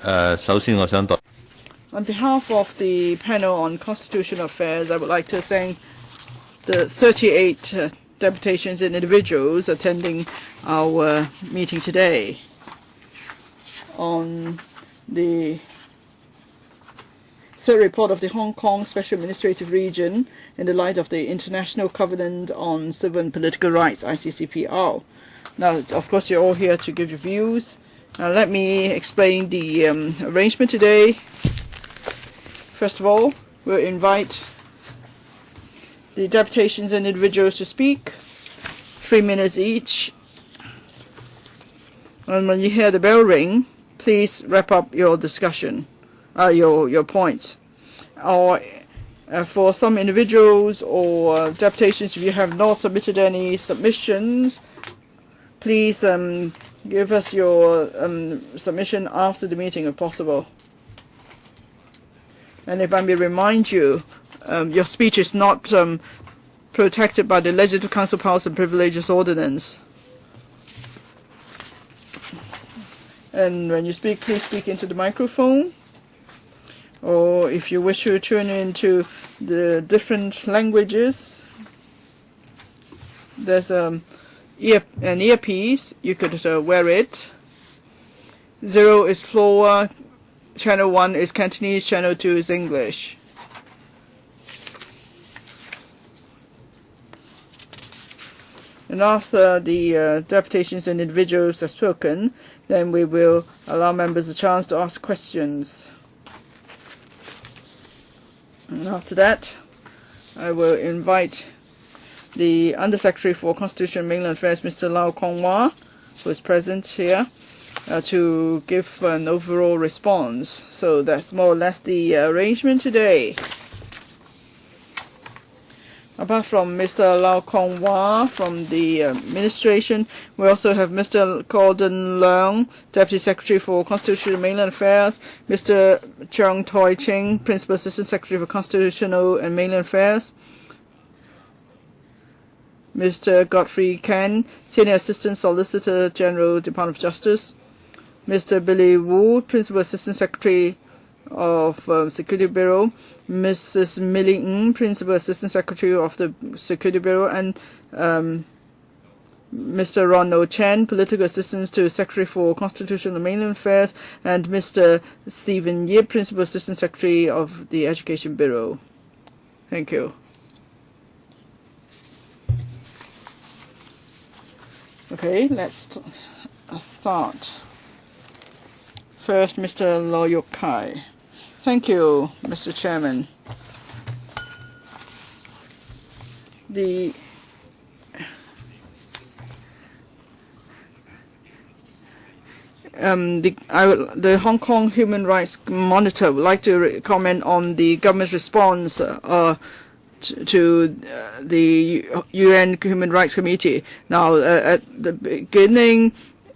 On behalf of the panel on constitutional affairs, I would like to thank the 38 deputations and individuals attending our meeting today on the third report of the Hong Kong Special Administrative Region in the light of the International Covenant on Civil and Political Rights, ICCPR. Now, of course, you're all here to give your views. Now, let me explain the arrangement today. First of all, we'll invite the deputations and individuals to speak, 3 minutes each. And when you hear the bell ring, please wrap up your discussion, your points. Or for some individuals or deputations, if you have not submitted any submissions, please give us your submission after the meeting if possible. And if I may remind you, your speech is not protected by the Legislative Council Powers and Privileges Ordinance. And when you speak, please speak into the microphone. Or if you wish to tune into the different languages, there's an earpiece. You could wear it. 0 is floor, channel 1 is Cantonese, channel 2 is English. And after the deputations and individuals have spoken, then we will allow members a chance to ask questions. And after that, I will invite the Undersecretary for Constitution and Mainland Affairs, Mr. Lau Kong-wah, who is present here, to give an overall response. So that's more or less the arrangement today. Apart from Mr. Lau Kong-wah from the administration, we also have Mr. Gordon Leung, Deputy Secretary for Constitution and Mainland Affairs, Mr. Cheung Toi-ching, Principal Assistant Secretary for Constitutional and Mainland Affairs, Mr. Godfrey Ken, Senior Assistant Solicitor General, Department of Justice, Mr. Billy Wu, Principal Assistant Secretary of Security Bureau, Mrs. Millie Ng, Principal Assistant Secretary of the Security Bureau, and Mr. Ronald Chan, Political Assistant to Secretary for Constitutional and Mainland Affairs, and Mr. Stephen Yip, Principal Assistant Secretary of the Education Bureau. Thank you. Okay, let's start. First, Mr. Law Yok Kai. Thank you, Mr. Chairman. The Hong Kong Human Rights Monitor would like to comment on the government's response to the UN Human Rights Committee. Now, at the beginning,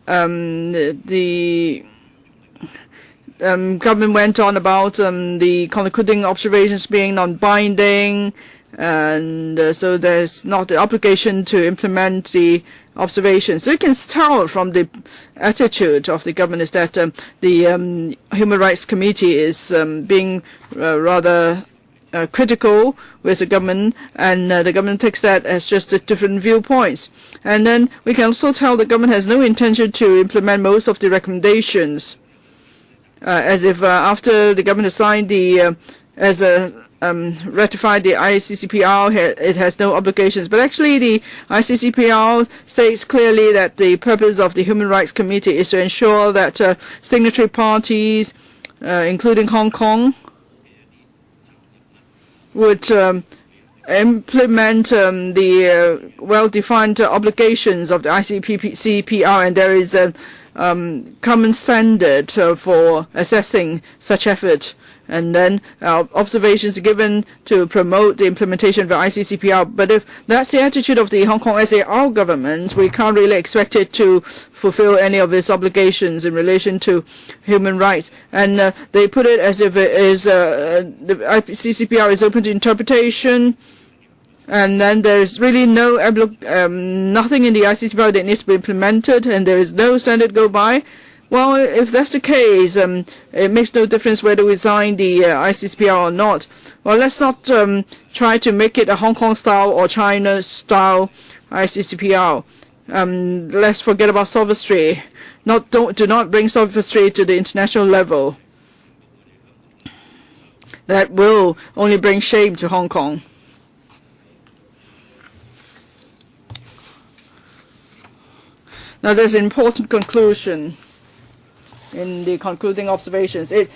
the government went on about the concluding observations being non-binding, and so there's not the obligation to implement the observations. So you can tell from the attitude of the government is that the Human Rights Committee is being rather critical with the government, and the government takes that as just different viewpoints. And then we can also tell the government has no intention to implement most of the recommendations. As if after the government has signed the ratified the ICCPR, it has no obligations. But actually, the ICCPR states clearly that the purpose of the Human Rights Committee is to ensure that signatory parties, including Hong Kong, would implement the well-defined obligations of the ICCPR, and there is a common standard for assessing such effort. And then observations given to promote the implementation of the ICCPR. But if that's the attitude of the Hong Kong SAR government, we can't really expect it to fulfill any of its obligations in relation to human rights. And they put it as if it is the ICCPR is open to interpretation. And then there's really nothing in the ICCPR that needs to be implemented, and there is no standard go by. Well, if that's the case, it makes no difference whether we sign the ICCPR or not. Well, let's not try to make it a Hong Kong style or China style ICCPR. Let's forget about sophistry. Do not bring sophistry to the international level. That will only bring shame to Hong Kong. Now, there's an important conclusion in the concluding observations. It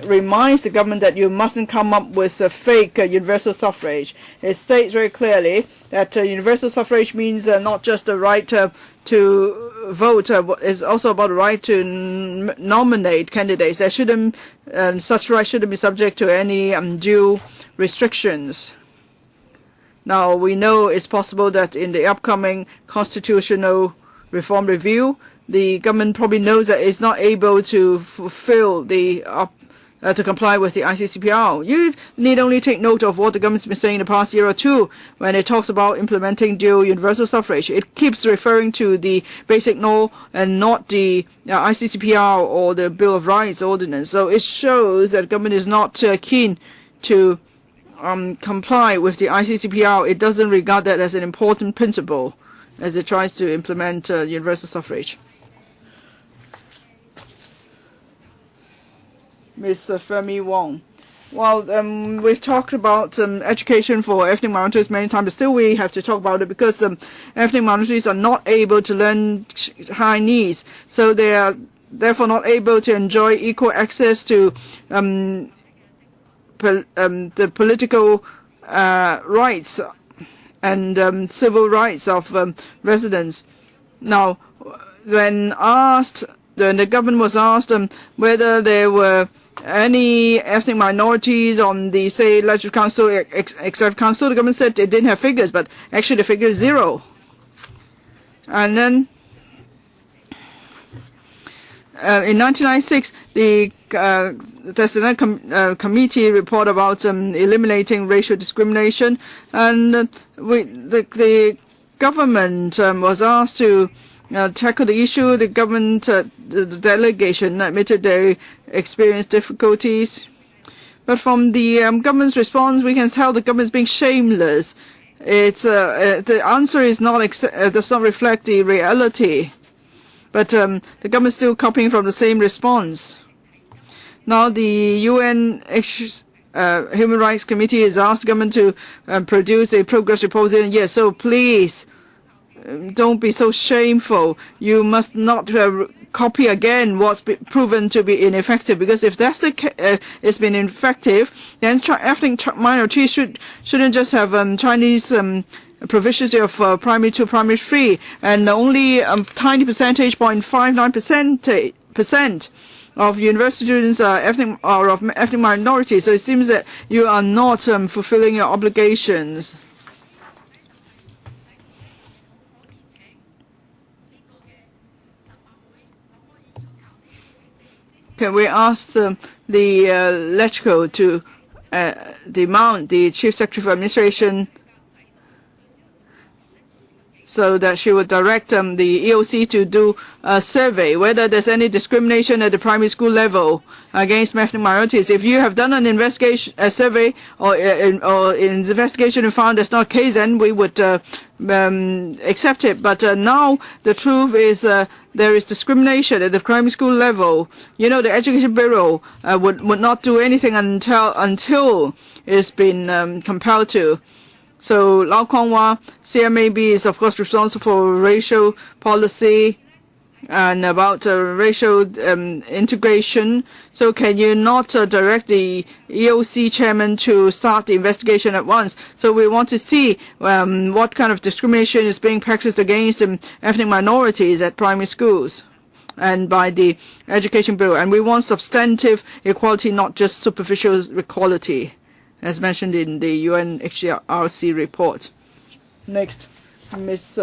reminds the government that you mustn't come up with a fake universal suffrage. It states very clearly that universal suffrage means not just the right to vote, it's also about the right to nominate candidates. There shouldn't, such rights shouldn't be subject to any undue restrictions. Now, we know it's possible that in the upcoming constitutional reform review, the government probably knows that it's not able to fulfill the to comply with the ICCPR. You need only take note of what the government's been saying in the past year or two when it talks about implementing dual universal suffrage. It keeps referring to the basic law and not the ICCPR or the Bill of Rights ordinance. So it shows that the government is not keen to comply with the ICCPR. It doesn't regard that as an important principle as it tries to implement universal suffrage. Ms. Femi Wong. Well, we've talked about education for ethnic minorities many times, but still we have to talk about it because ethnic minorities are not able to learn Chinese, so they are therefore not able to enjoy equal access to the political rights and civil rights of residents. Now, when the government was asked whether there were any ethnic minorities on the, say, Legislative Council, Executive Council, the government said it didn't have figures, but actually the figure is 0. And then in 1996, the committee report about eliminating racial discrimination, and the government was asked to tackle the issue. The government, the delegation admitted they experienced difficulties. But from the government's response, we can tell the government is being shameless. It's the answer is not does not reflect the reality. But the government is still copying from the same response. Now the UN Human Rights Committee has asked the government to produce a progress report in a year. So please, don't be so shameful. You must not copy again what's been proven to be ineffective, because if that's the it's been effective, then ethnic minorities shouldn't just have Chinese proficiency of primary 2, primary 3, and only a tiny percentage, 0.59% of university students are of ethnic minorities. So it seems that you are not fulfilling your obligations. Can we ask the LegCo to demand the Chief Secretary for Administration so that she would direct the EOC to do a survey whether there's any discrimination at the primary school level against ethnic minorities. If you have done an investigation, a survey, or investigation and found that's not the case, then we would accept it. But now the truth is there is discrimination at the primary school level. You know, the Education Bureau would not do anything until it's been compelled to. So Lau Kong-wah, CMAB is of course responsible for racial policy and about racial integration. So can you not direct the EOC chairman to start the investigation at once? So we want to see what kind of discrimination is being practiced against ethnic minorities at primary schools and by the Education Bureau. And we want substantive equality, not just superficial equality, as mentioned in the UNHRC report. Next, Ms.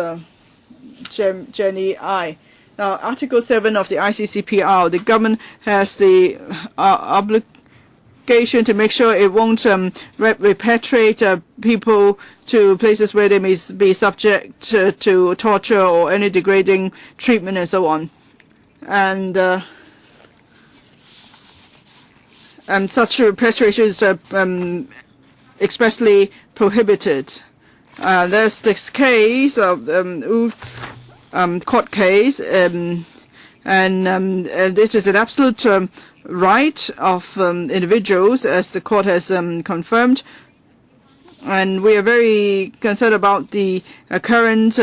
Jenny I. Now, Article 7 of the ICCPR, the government has the obligation to make sure it won't repatriate people to places where they may be subject to torture or any degrading treatment and so on. And such repatriation is expressly prohibited. There's this case of court case, and this is an absolute right of individuals, as the court has confirmed. And we are very concerned about the current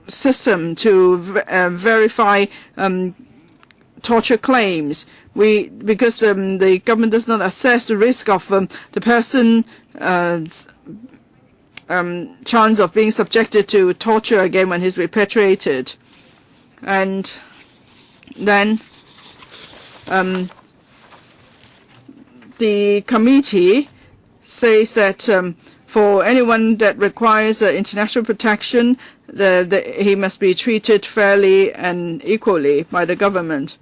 system to verify torture claims. Because the government does not assess the risk of the person chance of being subjected to torture again when he's repatriated. And then the committee says that for anyone that requires international protection, he must be treated fairly and equally by the government.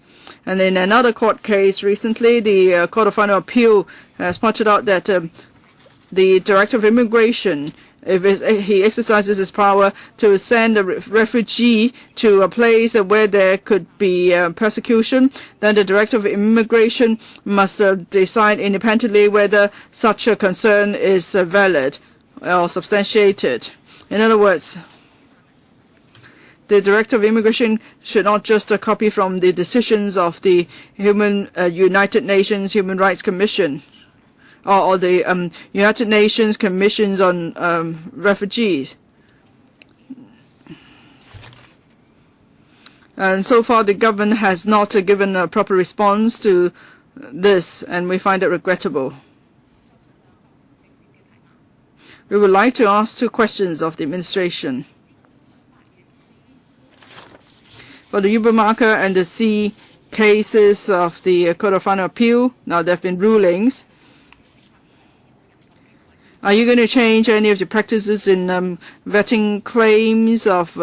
And in another court case recently, the Court of Final Appeal has pointed out that the Director of Immigration, if he exercises his power to send a refugee to a place where there could be persecution, then the Director of Immigration must decide independently whether such a concern is valid or substantiated. In other words, the Director of Immigration should not just copy from the decisions of the United Nations Human Rights Commission or the United Nations Commissions on Refugees. And so far, the government has not given a proper response to this, and we find it regrettable. We would like to ask 2 questions of the administration. For the Yuba and the C cases of the Court of Final Appeal, now there have been rulings. Are you going to change any of the practices in vetting claims of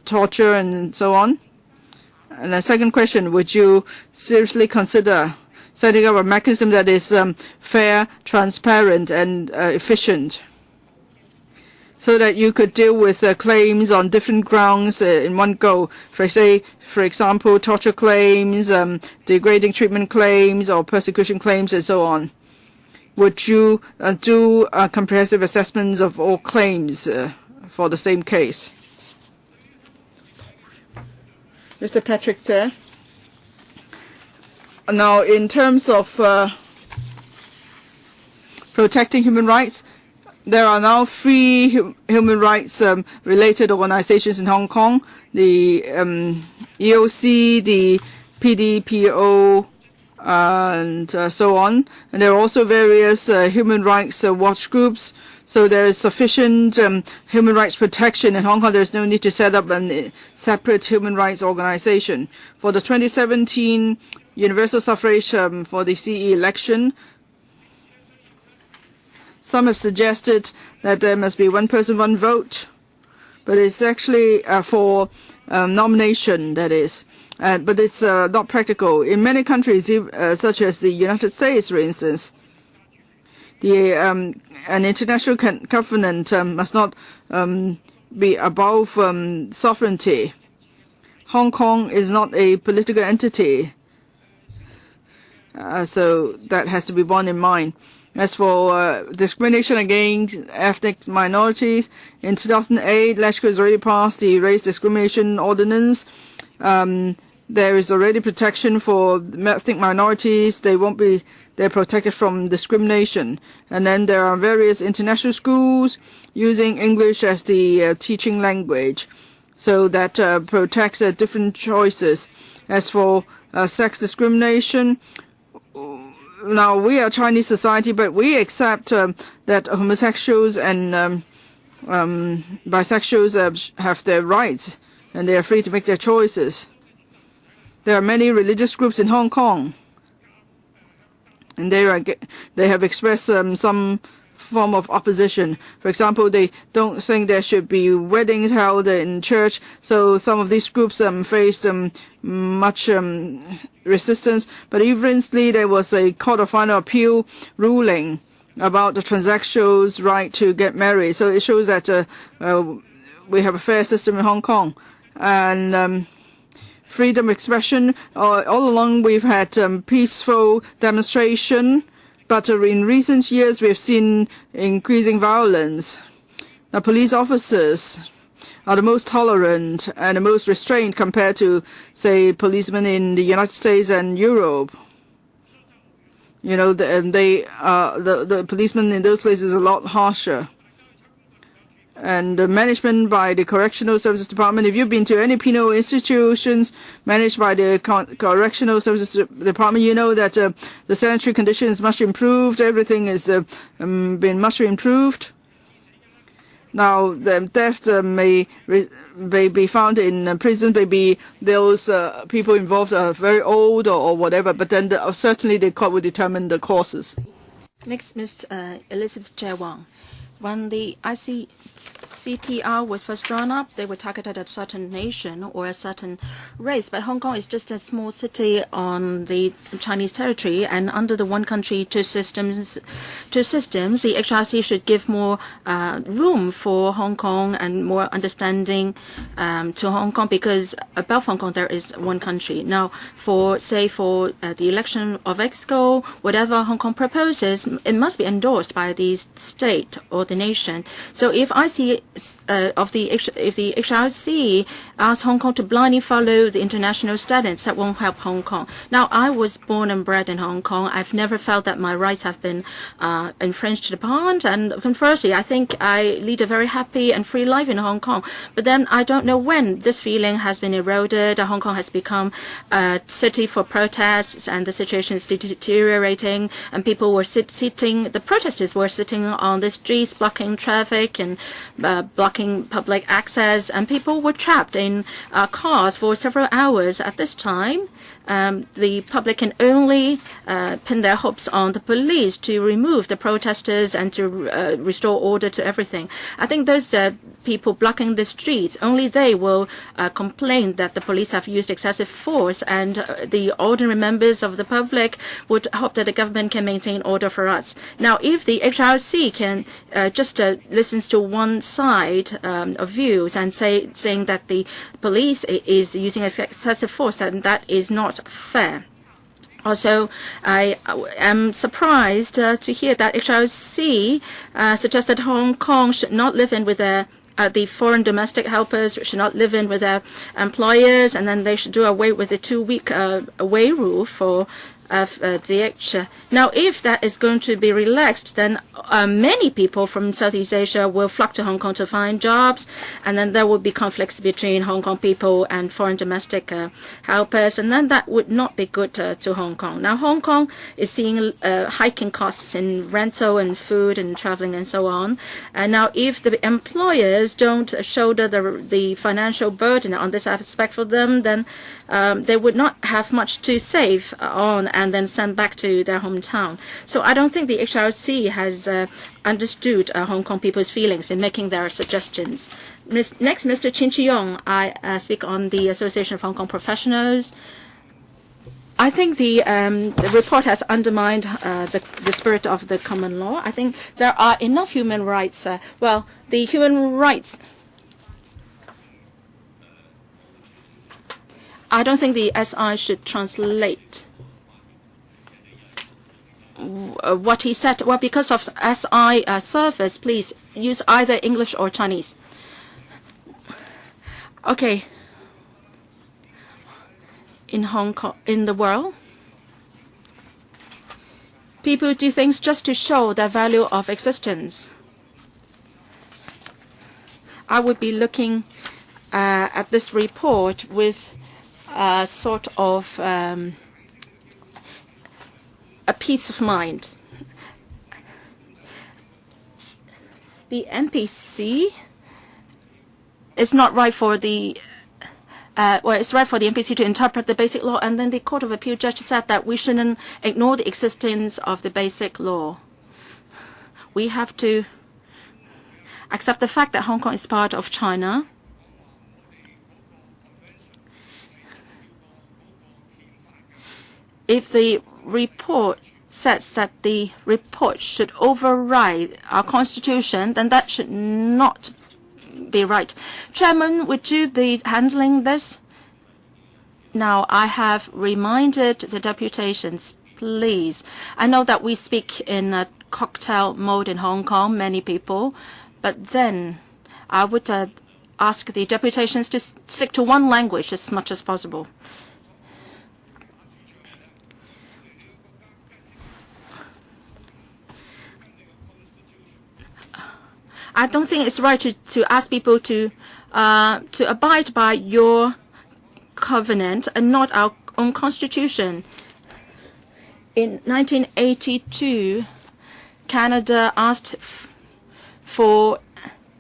torture and so on? And the second question, would you seriously consider setting up a mechanism that is fair, transparent, and efficient, so that you could deal with claims on different grounds in one go? For example, torture claims, degrading treatment claims, or persecution claims, and so on. Would you do comprehensive assessments of all claims for the same case? Mr. Patrick Tse. Now, in terms of protecting human rights, there are now 3 human rights related organizations in Hong Kong, the EOC, the PDPO, and so on. And there are also various human rights watch groups. So there is sufficient human rights protection in Hong Kong. There is no need to set up a separate human rights organization. For the 2017 universal suffrage for the CE election, some have suggested that there must be 1 person, 1 vote, but it's actually for nomination, that is. But it's not practical. In many countries, such as the United States, for instance, an international covenant must not be above sovereignty. Hong Kong is not a political entity, so that has to be borne in mind. As for discrimination against ethnic minorities, in 2008, LegCo has already passed the Race Discrimination Ordinance. There is already protection for ethnic minorities. They're protected from discrimination. And then there are various international schools using English as the teaching language, so that protects different choices. As for sex discrimination, now we are a Chinese society, but we accept that homosexuals and bisexuals have their rights, and they are free to make their choices. There are many religious groups in Hong Kong, and they have expressed some form of opposition. For example, they don't think there should be weddings held in church, so some of these groups faced much resistance. But eventually there was a Court of Final Appeal ruling about the transsexuals' right to get married. So it shows that we have a fair system in Hong Kong. And freedom of expression. All along we've had peaceful demonstration, but in recent years we've seen increasing violence. Now, police officers are the most tolerant and the most restrained compared to, say, policemen in the United States and Europe. You know, the policemen in those places are a lot harsher. And the management by the Correctional Services Department, if you've been to any penal institutions managed by the Correctional Services Department, you know that the sanitary condition is much improved. Everything has been much improved. Now, the death may be found in prison. Maybe those people involved are very old or whatever, but then certainly the court will determine the causes. Next, Ms. Elizabeth Chair Wong. When the ICCPR was first drawn up, they were targeted at a certain nation or a certain race. But Hong Kong is just a small city on the Chinese territory, and under the one country, two systems, the HRC should give more room for Hong Kong and more understanding to Hong Kong, because above Hong Kong there is one country. Now, for the election of LegCo, whatever Hong Kong proposes, it must be endorsed by the state or the nation. So if the HRC asks Hong Kong to blindly follow the international standards, that won't help Hong Kong. Now, I was born and bred in Hong Kong. I've never felt that my rights have been infringed upon, and conversely, I think I lead a very happy and free life in Hong Kong. But then I don't know when this feeling has been eroded. Hong Kong has become a city for protests, and the situation is deteriorating, and people were the protesters were sitting on the streets, blocking traffic and blocking public access, and people were trapped in cars for several hours. At this time, the public can only pin their hopes on the police to remove the protesters and to restore order to everything. I think those people blocking the streets, only they will complain that the police have used excessive force, and the ordinary members of the public would hope that the government can maintain order for us. Now, if the HRC can just listens to one side of views and saying that the police is using excessive force, then that is not fair. Also, I am surprised to hear that HRC suggests that Hong Kong should not live in with the foreign domestic helpers should not live in with their employers, and then they should do away with the 2-week away rule for DH. Now, if that is going to be relaxed, then many people from Southeast Asia will flock to Hong Kong to find jobs, and then there will be conflicts between Hong Kong people and foreign domestic helpers, and then that would not be good to Hong Kong. Now, Hong Kong is seeing hiking costs in rental and food and traveling and so on. And now, if the employers don't shoulder the financial burden on this aspect for them, then they would not have much to save on and then send back to their hometown. So I don't think the HRC has understood Hong Kong people's feelings in making their suggestions. Next, Mr. Chin Chi-yong, I speak on the Association of Hong Kong Professionals. I think the report has undermined the spirit of the common law. I think there are enough human rights. The human rights. I don't think the SI should translate what he said. Well, because of SI service, please use either English or Chinese. Okay. In Hong Kong, in the world, people do things just to show the value of existence. I would be looking at this report with sort of a peace of mind. The MPC is not right for the it's right for the MPC to interpret the basic law, and then the Court of Appeal judge said that we shouldn't ignore the existence of the basic law. We have to accept the fact that Hong Kong is part of China. If the report says that the report should override our constitution, then that should not be right. Chairman, would you be handling this? Now, I have reminded the deputations, please. I know that we speak in a cocktail mode in Hong Kong, many people, but then I would ask the deputations to stick to one language as much as possible. I don't think it's right to ask people to abide by your covenant and not our own constitution. In 1982, Canada asked for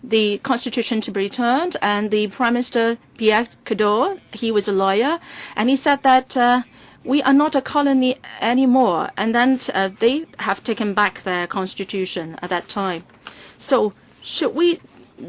the constitution to be returned, and the Prime Minister Pierre Cador, he was a lawyer, and he said that we are not a colony anymore, and then they have taken back their constitution at that time. So should we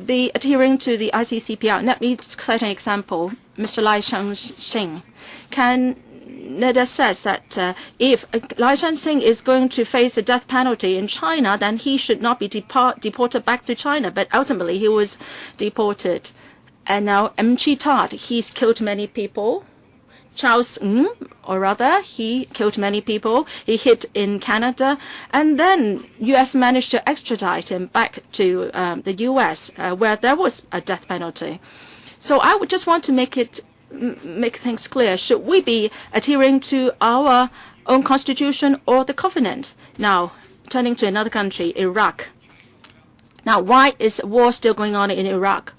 be adhering to the ICCPR? Let me cite an example. Mr. Lai Chang-sing. Canada says that if Lai Chang-sing is going to face a death penalty in China, then he should not be deported back to China. But ultimately, he was deported. And now M.G. Todd, he's killed many people. Charles Ng, or rather, he killed many people. He hid in Canada. And then U.S. managed to extradite him back to the U.S., where there was a death penalty. So I would just want to make things clear. Should we be adhering to our own constitution or the covenant? Now, turning to another country, Iraq. Now, why is war still going on in Iraq?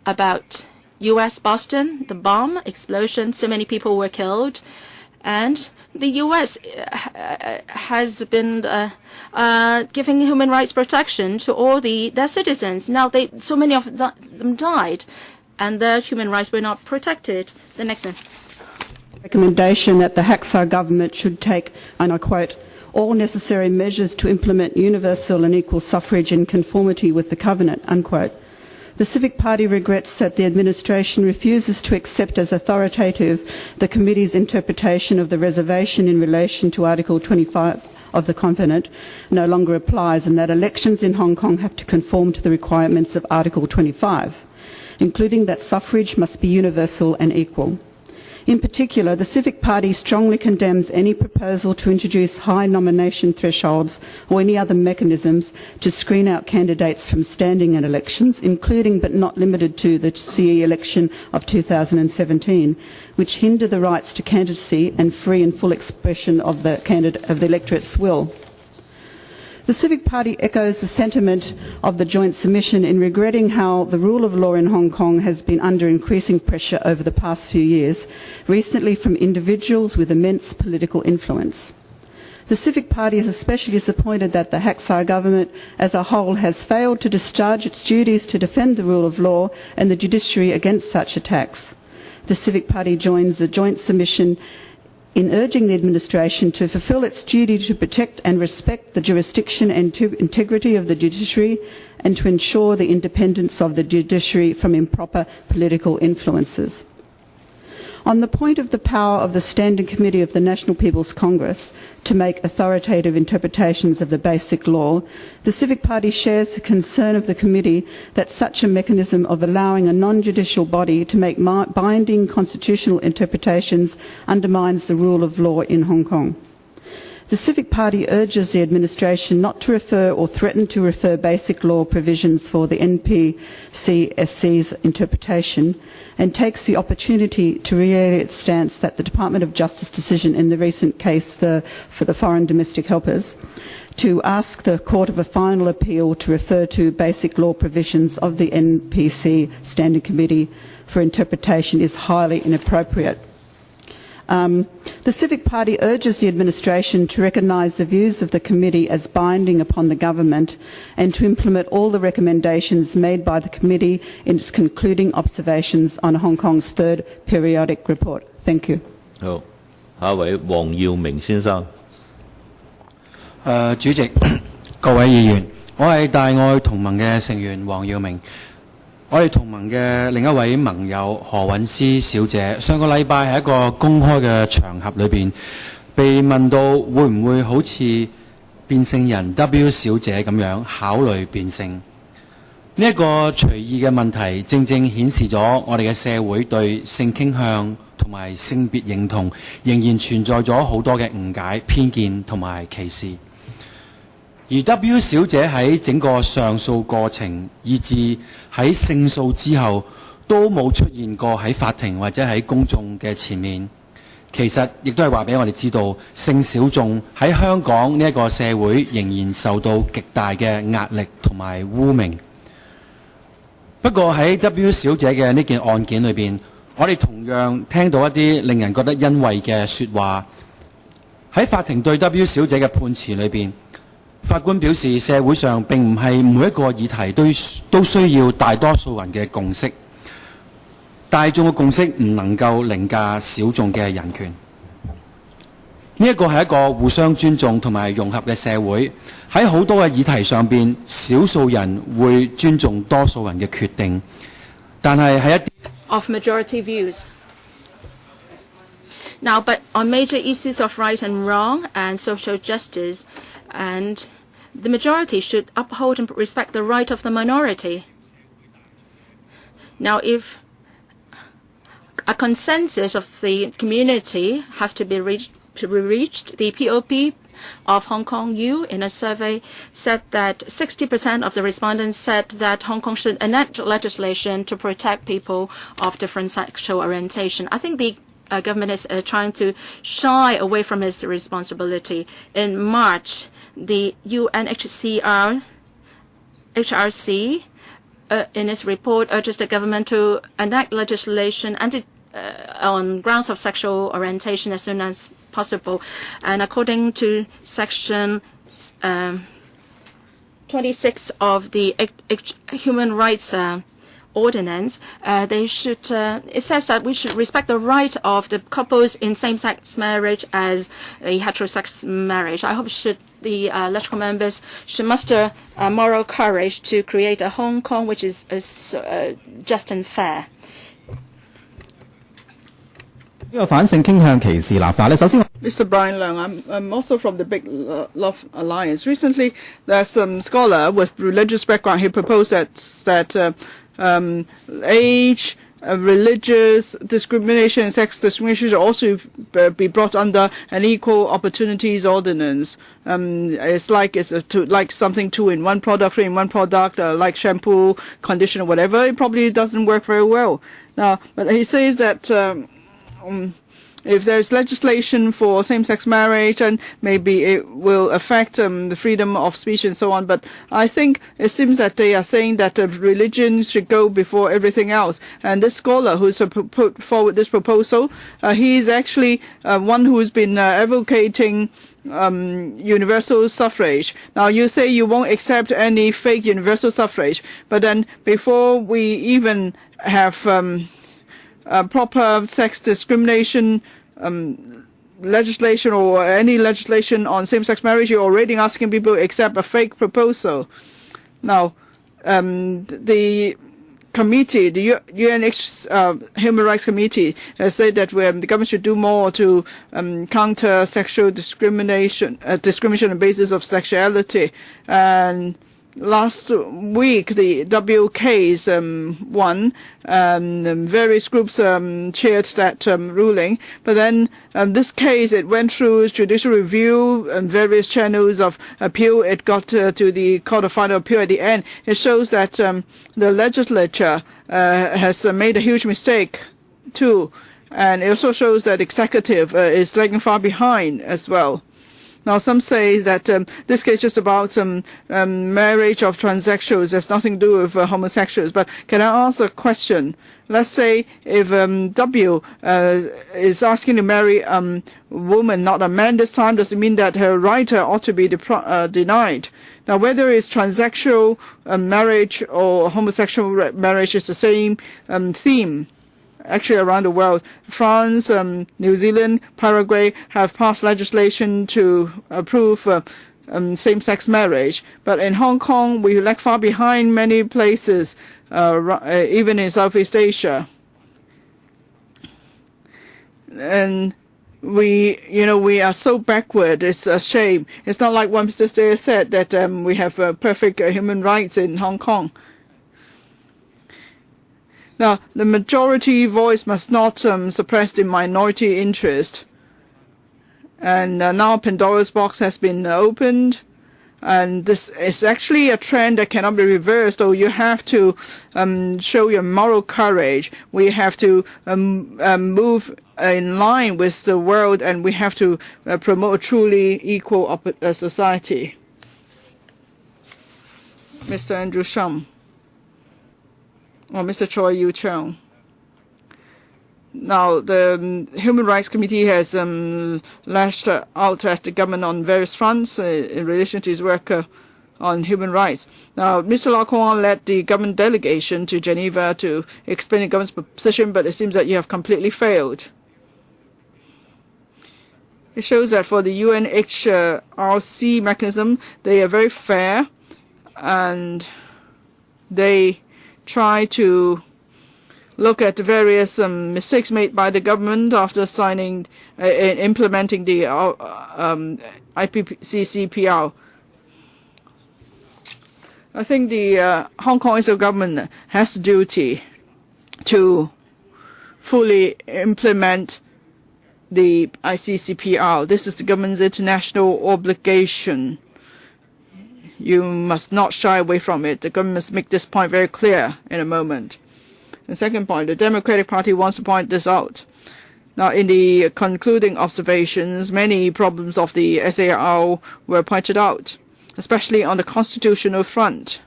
About U.S. Boston, the bomb explosion, so many people were killed, and the U.S. has been giving human rights protection to all their citizens. Now, so many of them died, and their human rights were not protected. The next one. Recommendation that the Haksar government should take, and I quote, all necessary measures to implement universal and equal suffrage in conformity with the covenant, unquote. The Civic Party regrets that the administration refuses to accept as authoritative the committee's interpretation of the reservation in relation to Article 25 of the covenant no longer applies, and that elections in Hong Kong have to conform to the requirements of Article 25, including that suffrage must be universal and equal. In particular, the Civic Party strongly condemns any proposal to introduce high nomination thresholds or any other mechanisms to screen out candidates from standing in elections, including but not limited to the CE election of 2017, which hinder the rights to candidacy and free and full expression of the electorate's will. The Civic Party echoes the sentiment of the joint submission in regretting how the rule of law in Hong Kong has been under increasing pressure over the past few years, recently from individuals with immense political influence. The Civic Party is especially disappointed that the Haksar government as a whole has failed to discharge its duties to defend the rule of law and the judiciary against such attacks. The Civic Party joins the joint submission in urging the administration to fulfil its duty to protect and respect the jurisdiction and integrity of the judiciary and to ensure the independence of the judiciary from improper political influences. On the point of the power of the Standing Committee of the National People's Congress to make authoritative interpretations of the Basic Law, the Civic Party shares the concern of the committee that such a mechanism of allowing a non-judicial body to make binding constitutional interpretations undermines the rule of law in Hong Kong. The Civic Party urges the administration not to refer or threaten to refer basic law provisions for the NPCSC's interpretation and takes the opportunity to reiterate its stance that the Department of Justice decision in the recent case for the foreign domestic helpers to ask the Court of a Final Appeal to refer to basic law provisions of the NPC Standing Committee for interpretation is highly inappropriate. The Civic Party urges the administration to recognise the views of the committee as binding upon the government and to implement all the recommendations made by the committee in its concluding observations on Hong Kong's third periodic report. Thank you. 好，下一位黃耀明先生。主席、各位議員，我係大愛同盟嘅成員黃耀明。我哋同盟嘅另一位盟友何韻詩小姐，上個禮拜喺一個公開嘅場合裏邊，被問到會唔會好似變性人 W 小姐咁樣考慮變性。呢一個隨意嘅問題，正正顯示咗我哋嘅社會對性傾向同埋性別認同仍然存在咗好多嘅誤解、偏見同埋歧視。而 W 小姐喺整個上訴過程，以至喺勝訴之後，都冇出現過喺法庭或者喺公眾嘅前面。其實亦都係話俾我哋知道，性小眾喺香港呢一個社會仍然受到極大嘅壓力同埋污名。不過喺 W 小姐嘅呢件案件裏邊，我哋同樣聽到一啲令人覺得欣慰嘅説話。喺法庭對 W 小姐嘅判詞裏邊，法官表示社會上並唔係每一個議題都需要大多數人嘅共識，大眾嘅共識唔能夠凌駕小眾嘅人權。呢一個係一個互相尊重同埋融合嘅社會。喺好多嘅議題上邊，少數人會尊重多數人嘅決定，但係喺一啲 of majority views. Now, but on major issues of right and wrong and social justice, and the majority should uphold and respect the right of the minority. Now, if a consensus of the community has to be reached, the POP of Hong Kong U in a survey said that 60% of the respondents said that Hong Kong should enact legislation to protect people of different sexual orientation. I think the government is trying to shy away from its responsibility. In March, the UNHCR HRC in its report urges the government to enact legislation on grounds of sexual orientation as soon as possible. And according to Section 26 of the Human Rights Ordinance, it says that we should respect the right of the couples in same-sex marriage as a heterosexual marriage. I hope the LegCo members should muster moral courage to create a Hong Kong which is just and fair. 呢個反性傾向歧視立法咧，首先 Mr. Brian Leung, I'm also from the Big Love Alliance. Recently, there's some scholar with religious background. He proposed that age, religious discrimination and sex discrimination should also be brought under an equal opportunities ordinance. It's like something two in one product, three in one product, like shampoo, conditioner, whatever. It probably doesn't work very well. Now, but he says that if there's legislation for same-sex marriage, and maybe it will affect the freedom of speech and so on. But I think it seems that they are saying that religion should go before everything else. And this scholar who's put forward this proposal, he's actually one who's been advocating universal suffrage. Now, you say you won't accept any fake universal suffrage, but then before we even have proper sex discrimination legislation or any legislation on same-sex marriage, you're already asking people to accept a fake proposal. Now, the committee, the UNH Human Rights Committee, has said that the government should do more to counter sexual discrimination on the basis of sexuality. And last week, the WK's won, and various groups chaired that ruling. But then this case, it went through judicial review and various channels of appeal. It got to the Court of Final Appeal at the end. It shows that the legislature has made a huge mistake too. And it also shows that the executive is lagging far behind as well. Now, some say that this case is just about marriage of transsexuals. There's nothing to do with homosexuals. But can I ask a question? Let's say if W is asking to marry a woman, not a man this time, does it mean that her right ought to be denied? Now, whether it's transsexual marriage or homosexual marriage is the same theme. Actually, around the world, France, New Zealand, Paraguay have passed legislation to approve same-sex marriage. But in Hong Kong, we lag far behind many places, even in Southeast Asia. And we are so backward. It's a shame. It's not like what Mr. Steyer said that we have perfect human rights in Hong Kong. Now, the majority voice must not suppress the minority interest. And now Pandora's box has been opened. And this is actually a trend that cannot be reversed. So you have to show your moral courage. We have to move in line with the world, and we have to promote a truly equal society. Mr. Andrew Shum or Mr. Choi Yiu-chung. Now, the Human Rights Committee has lashed out at the government on various fronts in relation to its work on human rights. Now, Mr. Dr Hon led the government delegation to Geneva to explain the government's position, but it seems that you have completely failed. It shows that for the UNHRC mechanism, they are very fair, and they try to look at the various mistakes made by the government after signing and implementing the IPCCPR. I think the Hong Kong government has a duty to fully implement the ICCPR. This is the government's international obligation. You must not shy away from it. The government must make this point very clear in a moment. The second point, the Democratic Party wants to point this out. Now, in the concluding observations, many problems of the SAR were pointed out, especially on the constitutional front.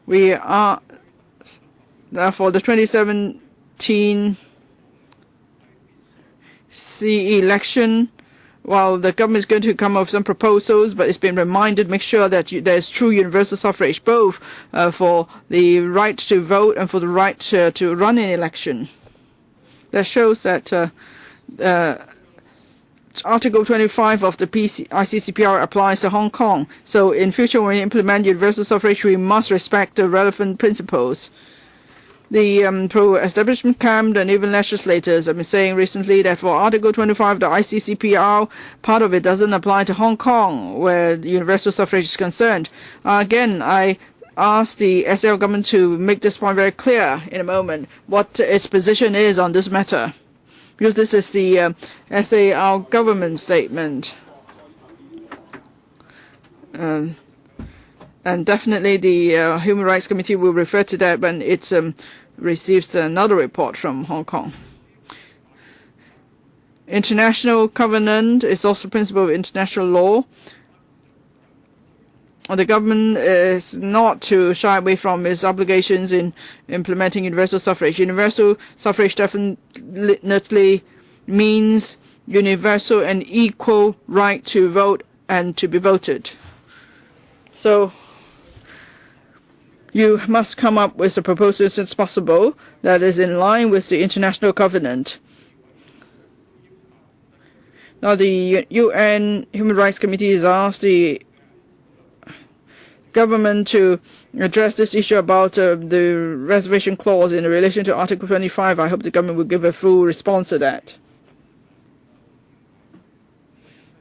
We are, therefore, the 2017 CE election, while the government is going to come up with some proposals, but it's been reminded, make sure that there's true universal suffrage, both for the right to vote and for the right to run an election. That shows that Article 25 of the ICCPR applies to Hong Kong. So in future, when we implement universal suffrage, we must respect the relevant principles. The pro-establishment camp and even legislators have been saying recently that for Article 25 of the ICCPR, part of it doesn't apply to Hong Kong, where the universal suffrage is concerned. Again, I ask the SAR government to make this point very clear in a moment, what its position is on this matter, because this is the SAR government statement. And definitely the Human Rights Committee will refer to that when it receives another report from Hong Kong. International covenant is also a principle of international law. The government is not to shy away from its obligations in implementing universal suffrage. Universal suffrage definitely means universal and equal right to vote and to be voted. So you must come up with a proposal as soon as possible that is in line with the international covenant. Now, the UN Human Rights Committee has asked the government to address this issue about the reservation clause in relation to Article 25. I hope the government will give a full response to that.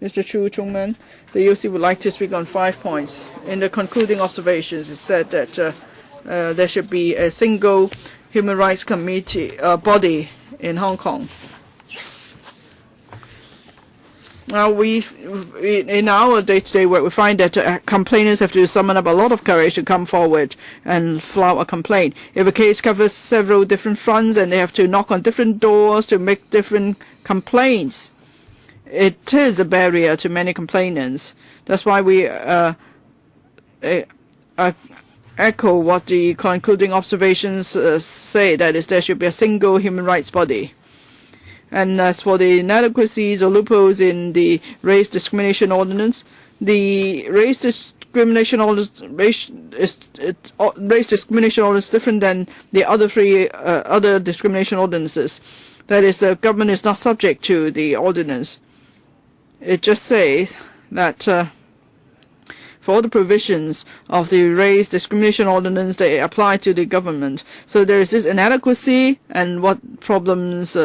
Mr. Chu Chungman, the UC would like to speak on 5 points. In the concluding observations, it said that there should be a single human rights committee body in Hong Kong. Now, in our day-to-day work, we find that complainants have to summon up a lot of courage to come forward and file a complaint. If a case covers several different fronts and they have to knock on different doors to make different complaints, it is a barrier to many complainants. That's why we echo what the concluding observations say, that is, there should be a single human rights body. And as for the inadequacies or loopholes in the race discrimination ordinance, the race discrimination ordinance is different than the other three other discrimination ordinances. That is, the government is not subject to the ordinance. It just says that for all the provisions of the race discrimination ordinance, they apply to the government. So there is this inadequacy, and what problems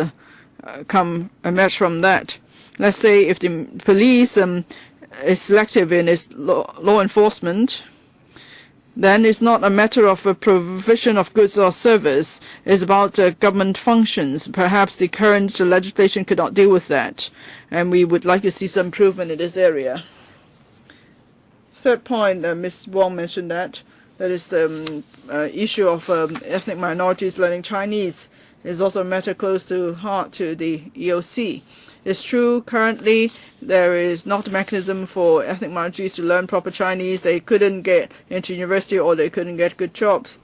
emerge from that. Let's say if the police is selective in its law enforcement, then it's not a matter of a provision of goods or service. It's about government functions. Perhaps the current legislation could not deal with that, and we would like to see some improvement in this area. Third point, Ms. Wong mentioned that is the issue of ethnic minorities learning Chinese is also a matter close to heart to the EOC. It's true, currently there is not a mechanism for ethnic minorities to learn proper Chinese. They couldn't get into university or they couldn't get good jobs.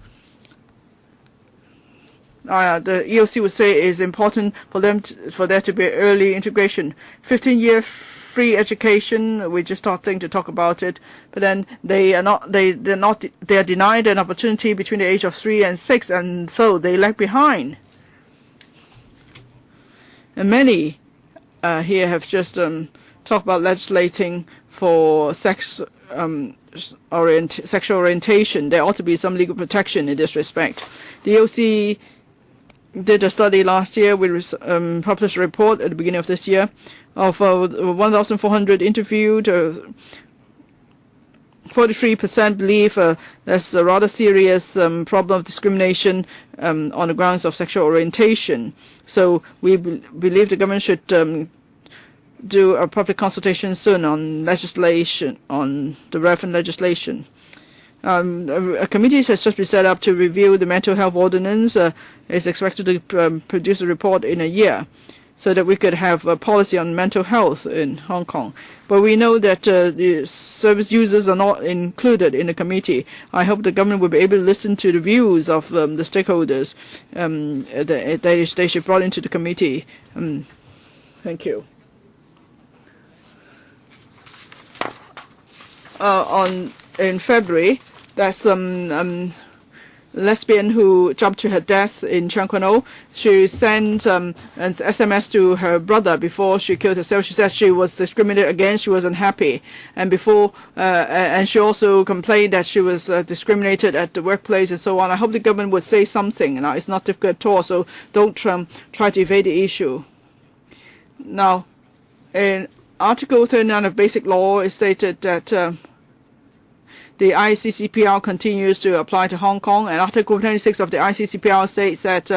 The EOC would say it is important for there to be early integration. 15-year free education, we're just starting to talk about it, but then they are denied an opportunity between the age of 3 and 6, and so they lag behind. And many here have just talked about legislating for sexual orientation. There ought to be some legal protection in this respect. The EOC did a study last year. We published a report at the beginning of this year of 1,400 interviewed. 43% believe there's a rather serious problem of discrimination on the grounds of sexual orientation. So we believe the government should do a public consultation soon on legislation, on the relevant legislation. A committee has just been set up to review the mental health ordinance. Is expected to produce a report in a year, so that we could have a policy on mental health in Hong Kong. But we know that the service users are not included in the committee. I hope the government will be able to listen to the views of the stakeholders that they should brought into the committee. Thank you. In February, there's some lesbian who jumped to her death in Cheung Kwan O. She sent an SMS to her brother before she killed herself. She said she was discriminated against, she was unhappy, and and she also complained that she was discriminated at the workplace and so on. I hope the government would say something. Now, it's not difficult at all, so don't try to evade the issue. Now, in Article 39 of Basic Law, it stated that the ICCPR continues to apply to Hong Kong, and Article 26 of the ICCPR states that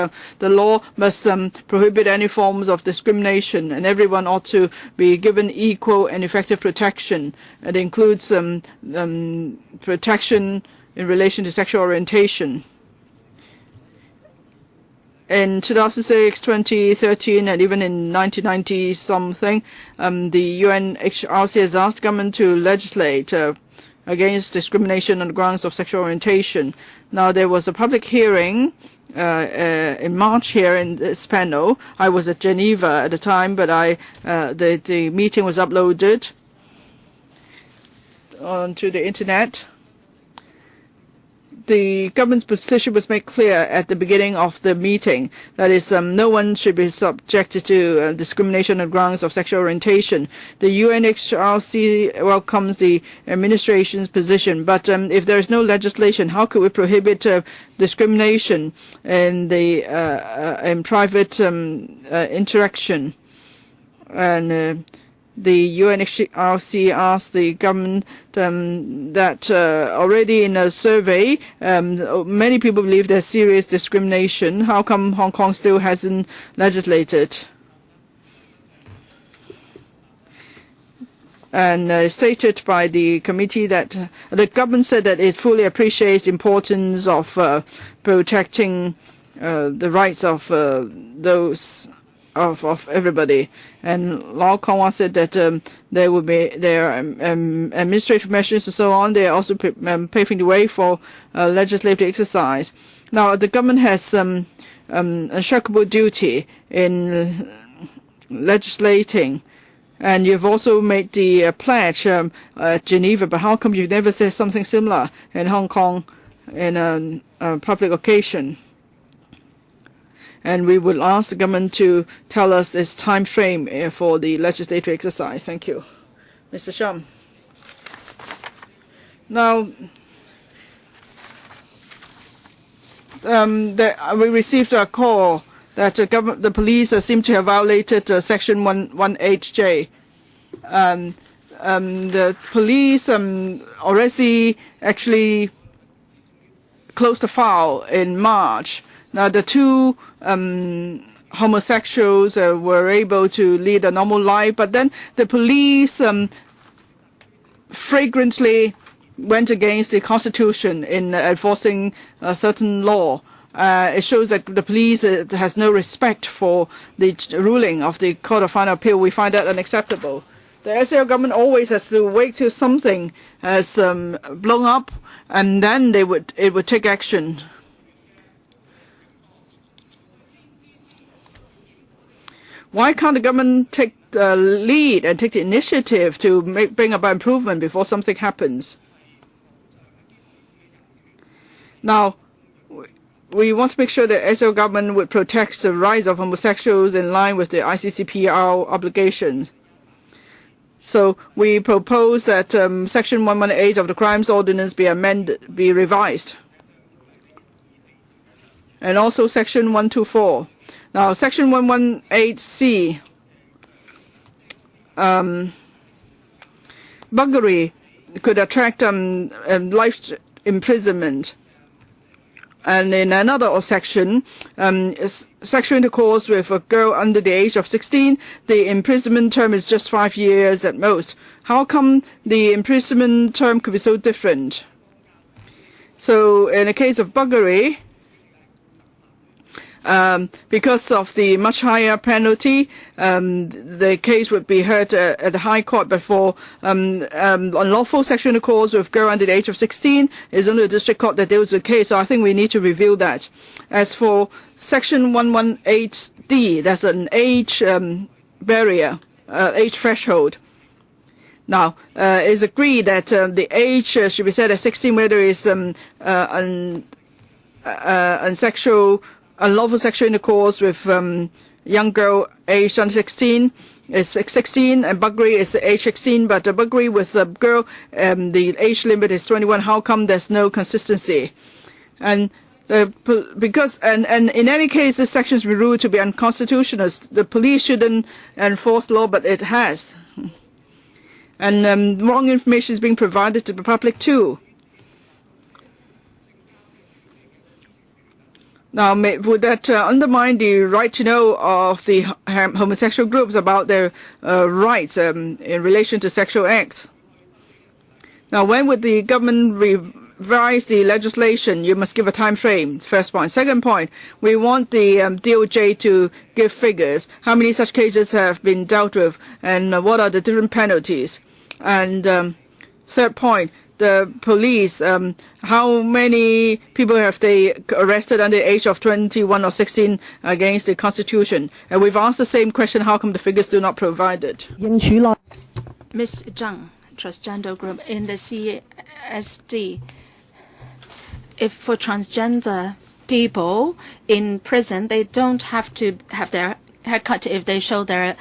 the law must prohibit any forms of discrimination, and everyone ought to be given equal and effective protection. It includes protection in relation to sexual orientation. In 2006, 2013, and even in 1990-something, the UNHRC has asked government to legislate against discrimination on the grounds of sexual orientation. Now, there was a public hearing in March here in this panel. I was at Geneva at the time, but the meeting was uploaded onto the internet. The government's position was made clear at the beginning of the meeting. That is, no one should be subjected to discrimination on grounds of sexual orientation. The UNHRC welcomes the administration's position, but if there is no legislation, how could we prohibit discrimination in in private interaction? And the UNHRC asked the government that already in a survey, many people believe there's serious discrimination. How come Hong Kong still hasn't legislated? And stated by the committee that the government said that it fully appreciates the importance of protecting the rights of those of everybody. And Lau Kong said that there are administrative measures and so on. They are also paving the way for legislative exercise. Now, the government has a unshakable duty in legislating, and you've also made the pledge at Geneva, but how come you never said something similar in Hong Kong in a public occasion? And we will ask the government to tell us this time frame for the legislative exercise. Thank you. Mr. Shum. Now, we received a call that the police seem to have violated Section 18J. The police already actually closed the file in March. Now, the two homosexuals were able to lead a normal life, but then the police flagrantly went against the Constitution in enforcing a certain law. It shows that the police has no respect for the ruling of the Court of Final Appeal. We find that unacceptable. The SAO government always has to wait till something has blown up, and then it would take action. Why can't the government take the lead and take the initiative to bring about improvement before something happens? Now, we want to make sure that SAO government would protect the rights of homosexuals in line with the ICCPR obligations. So we propose that Section 118 of the Crimes Ordinance be revised, and also Section 124. Now, Section 118C, buggery could attract life imprisonment. And in another section, sexual intercourse with a girl under the age of 16, the imprisonment term is just 5 years at most. How come the imprisonment term could be so different? So in the case of buggery, because of the much higher penalty, the case would be heard at the High Court. But for unlawful sexual intercourse with a girl under the age of 16, it's only the District Court that deals with the case. So I think we need to review that. As for Section 118D, there's an age barrier, age threshold. Now, it's agreed that the age should be set at 16, whether it's unlawful sexual intercourse with young girl aged under 16 is 16, and buggery is age 16. But the buggery with a girl, the age limit is 21. How come there's no consistency? And because in any case, this section is ruled to be unconstitutional. The police shouldn't enforce law, but it has. And wrong information is being provided to the public too. Now, would that undermine the right to know of the homosexual groups about their rights in relation to sexual acts? Now, when would the government revise the legislation? You must give a time frame, first point. Second point, we want the DOJ to give figures. How many such cases have been dealt with, and what are the different penalties? And third point, the police, how many people have they arrested under the age of 21 or 16 against the Constitution? And we've asked the same question, how come the figures do not provide it? Ms. Zhang, transgender group in the CSD. If for transgender people in prison, they don't have to have their haircut if they show their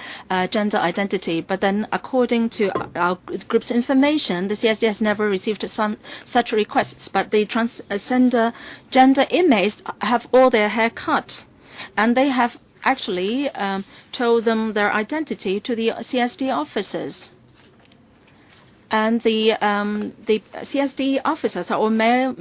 gender identity. But then, according to our group's information, the CSD has never received such requests. But the transgender gender inmates have all their hair cut, and they have actually told them their identity to the CSD officers. And the CSD officers are all male,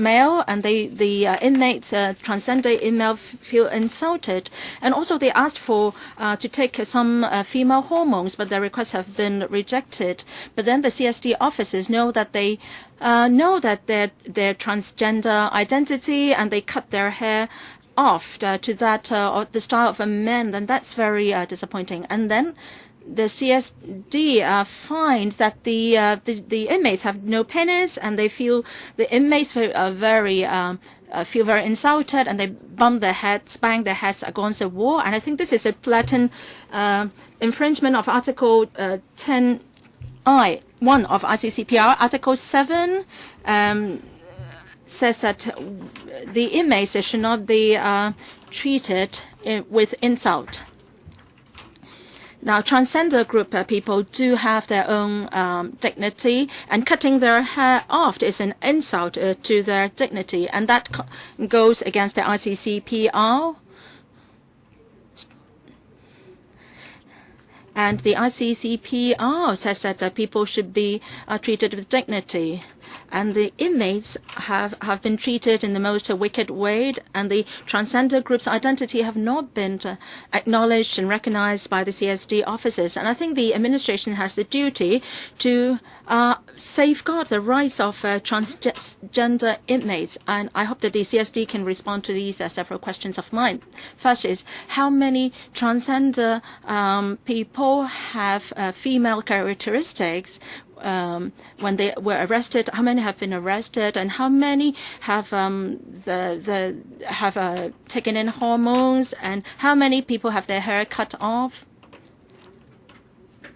and the inmates, transgender inmate, feel insulted. And also they asked for to take some female hormones, but their requests have been rejected. But then the CSD officers know that they know that their transgender identity, and they cut their hair off to that or the style of a man. Then that's very disappointing. And then the CSD find that the inmates have no penis, and they feel the inmates feel very insulted, and they bump their heads, bang their heads against the wall. And I think this is a blatant infringement of Article 10(1) of ICCPR. Article 7 says that the inmates should not be treated with insult. Now, transgender group people do have their own dignity, and cutting their hair off is an insult to their dignity, and that goes against the ICCPR. And the ICCPR says that people should be treated with dignity. and the inmates have been treated in the most wicked way, and the transgender group's identity have not been acknowledged and recognized by the CSD officers. And I think the administration has the duty to safeguard the rights of transgender inmates. And I hope that the CSD can respond to these several questions of mine. First is, how many transgender people have female characteristics when they were arrested? How many have been arrested, and how many have taken in hormones, and how many people have their hair cut off,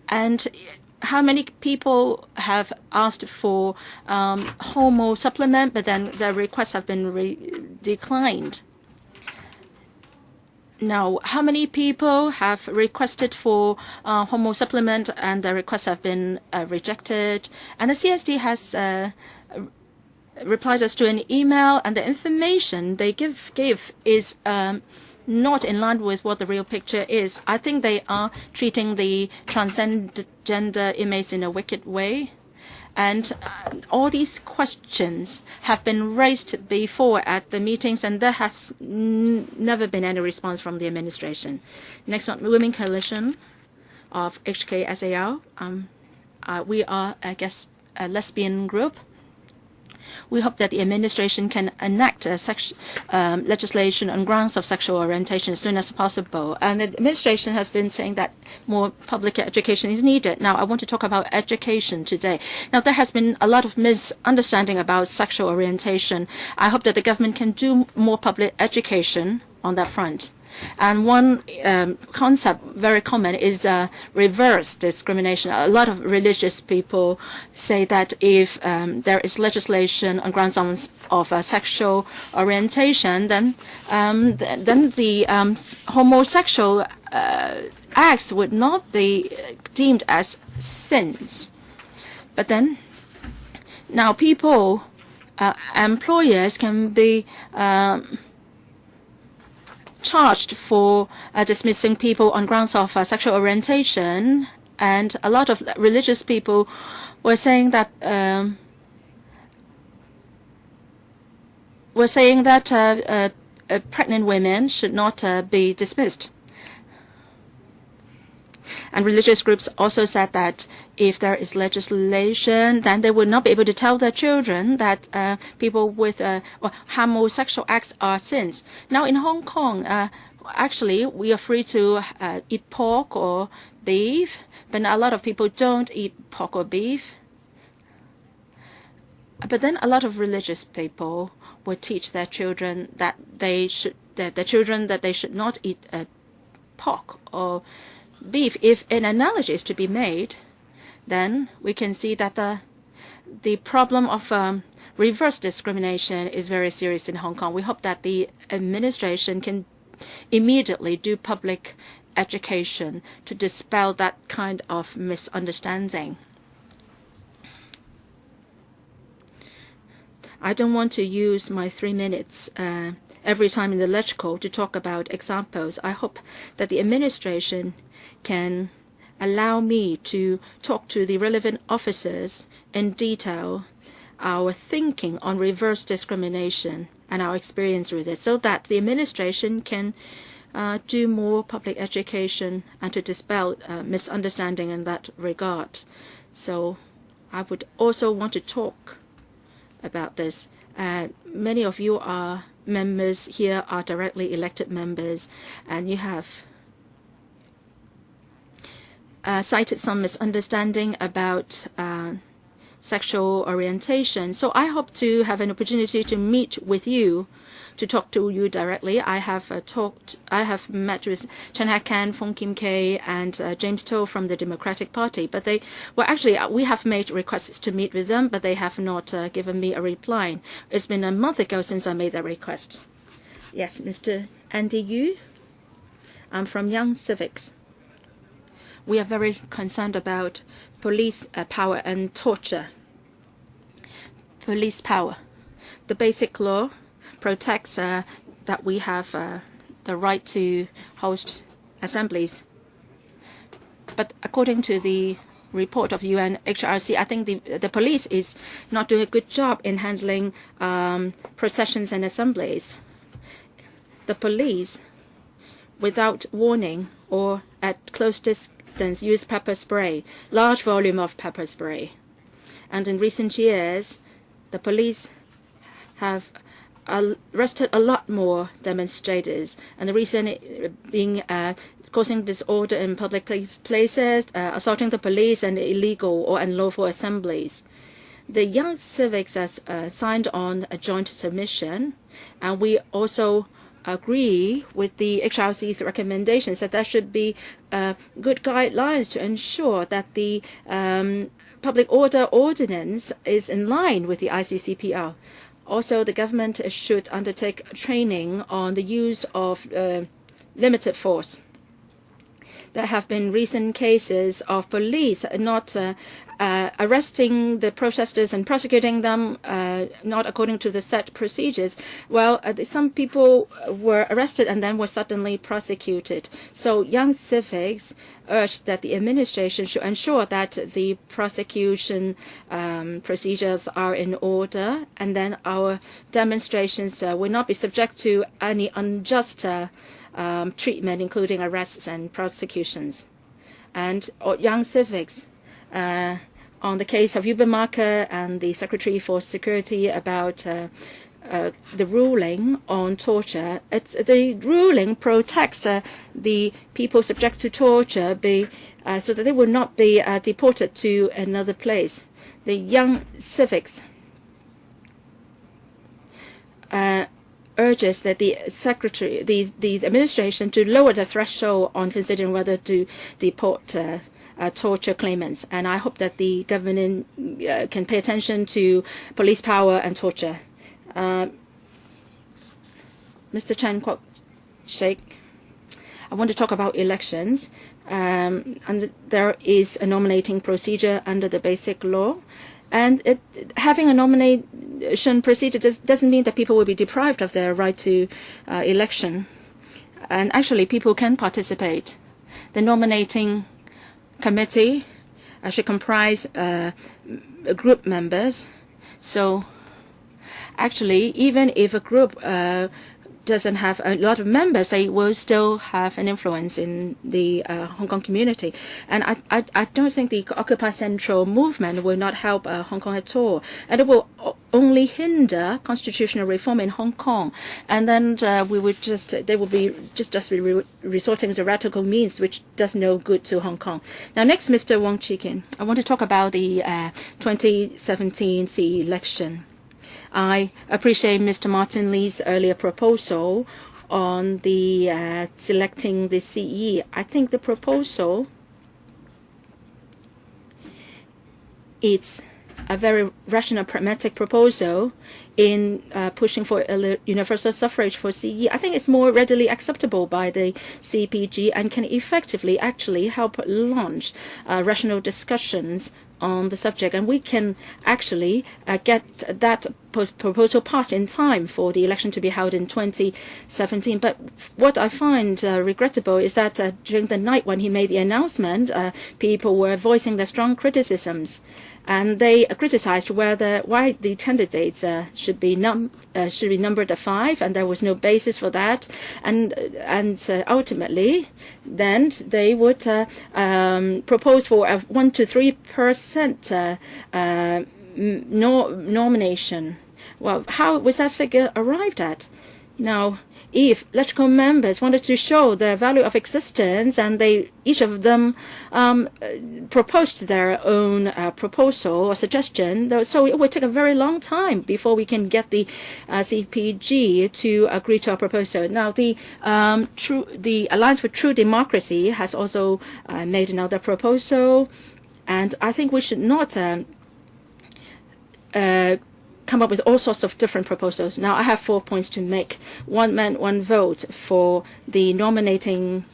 and how many people have asked for hormone supplement, but then their requests have been declined? Now, how many people have requested for hormone supplement and their requests have been rejected? And the CSD has replied us to an email, and the information they give is not in line with what the real picture is. I think they are treating the transgender inmates in a wicked way. And all these questions have been raised before at the meetings, and there has never been any response from the administration. Next one, Women Coalition of HKSAR. We are, I guess, a lesbian group. We hope that the administration can enact legislation on grounds of sexual orientation as soon as possible. And the administration has been saying that more public education is needed. Now, I want to talk about education today. Now, there has been a lot of misunderstanding about sexual orientation. I hope that the government can do more public education on that front. And one concept very common is reverse discrimination. A lot of religious people say that if there is legislation on grounds of sexual orientation, then the homosexual acts would not be deemed as sins. But then now people, employers can be charged for dismissing people on grounds of sexual orientation, and a lot of religious people were saying that pregnant women should not be dismissed. And religious groups also said that if there is legislation, then they would not be able to tell their children that people with homosexual acts are sins. Now in Hong Kong, actually, we are free to eat pork or beef, but a lot of people don't eat pork or beef. But then a lot of religious people would teach their children that they should not eat pork or beef. If an analogy is to be made, then we can see that the problem of reverse discrimination is very serious in Hong Kong. We hope that the administration can immediately do public education to dispel that kind of misunderstanding. I don't want to use my 3 minutes every time in the LegCo to talk about examples. I hope that the administration can allow me to talk to the relevant officers in detail our thinking on reverse discrimination and our experience with it, so that the administration can do more public education and to dispel misunderstanding in that regard. So I would also want to talk about this. Many of you are members here, are directly elected members, and you have cited some misunderstanding about sexual orientation. So I hope to have an opportunity to meet with you, to talk to you directly. I have met with Chen Hai-kan, Fong Kim Kay, and James To from the Democratic Party. But we have made requests to meet with them, but they have not given me a reply. It's been a month ago since I made that request. Yes, Mr. Andy Yu. I'm from Young Civics. We are very concerned about police power and torture. Police power. The basic law protects that we have the right to host assemblies. But according to the report of UNHRC, I think the police is not doing a good job in handling processions and assemblies. The police, without warning or at close distance, use pepper spray, large volume of pepper spray. And in recent years, the police have arrested a lot more demonstrators, and the reason being causing disorder in public places, assaulting the police, and illegal or unlawful assemblies. The young civics has signed on a joint submission, and we also agree with the HRC's recommendations that there should be good guidelines to ensure that the public order ordinance is in line with the ICCPR. Also, the government should undertake training on the use of limited force. There have been recent cases of police not arresting the protesters and prosecuting them not according to the set procedures. Well, some people were arrested and then were suddenly prosecuted. So young civics urged that the administration should ensure that the prosecution procedures are in order, and then our demonstrations will not be subject to any unjust treatment, including arrests and prosecutions. And young civics, on the case of Yubenmacher and the Secretary for Security about the ruling on torture, the ruling protects the people subject to torture so that they will not be deported to another place. The young civics urges that the administration to lower the threshold on considering whether to deport torture claimants. And I hope that the government can pay attention to police power and torture. Mr. Chan Kwok-shik, I want to talk about elections. And there is a nominating procedure under the Basic Law. And having a nomination procedure doesn't mean that people will be deprived of their right to election. And actually, people can participate. The nominating committee should comprise group members. So actually, even if a group doesn't have a lot of members, they will still have an influence in the Hong Kong community. And I don't think the Occupy Central movement will not help Hong Kong at all. And it will only hinder constitutional reform in Hong Kong. And then they will be just resorting to radical means, which does no good to Hong Kong. Now, next, Mr. Wong Chikin. I want to talk about the 2017 CE election. I appreciate Mr. Martin Lee's earlier proposal on the selecting the CE. I think the proposal is a very rational, pragmatic proposal in pushing for universal suffrage for CE. I think it's more readily acceptable by the CPG and can effectively actually help launch rational discussions on the subject, and we can actually get that proposal passed in time for the election to be held in 2017. But what I find regrettable is that during the night when he made the announcement, people were voicing their strong criticisms, and they criticized why the candidates should be numbered at 5, and there was no basis for that. And ultimately, then they would propose for a 1 to 3% nomination. Well, how was that figure arrived at? Now, if LegCo members wanted to show the value of existence, and each of them proposed their own proposal or suggestion, so it would take a very long time before we can get the CPG to agree to our proposal. Now, the Alliance for True Democracy has also made another proposal, and I think we should not come up with all sorts of different proposals. Now, I have 4 points to make. 1 man, 1 vote for the nominating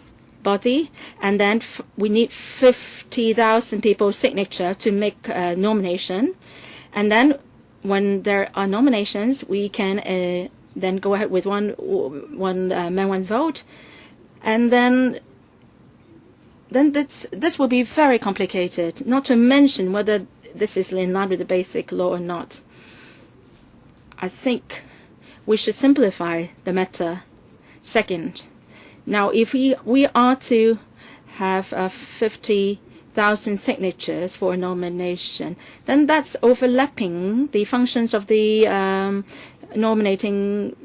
body, and then we need 50,000 people's signature to make a nomination. And then when there are nominations, we can then go ahead with 1 man, 1 vote. And then then this will be very complicated, not to mention whether this is in line with the basic law or not. I think we should simplify the matter. Second, now if we are to have 50,000 signatures for a nomination, then that's overlapping the functions of the nominating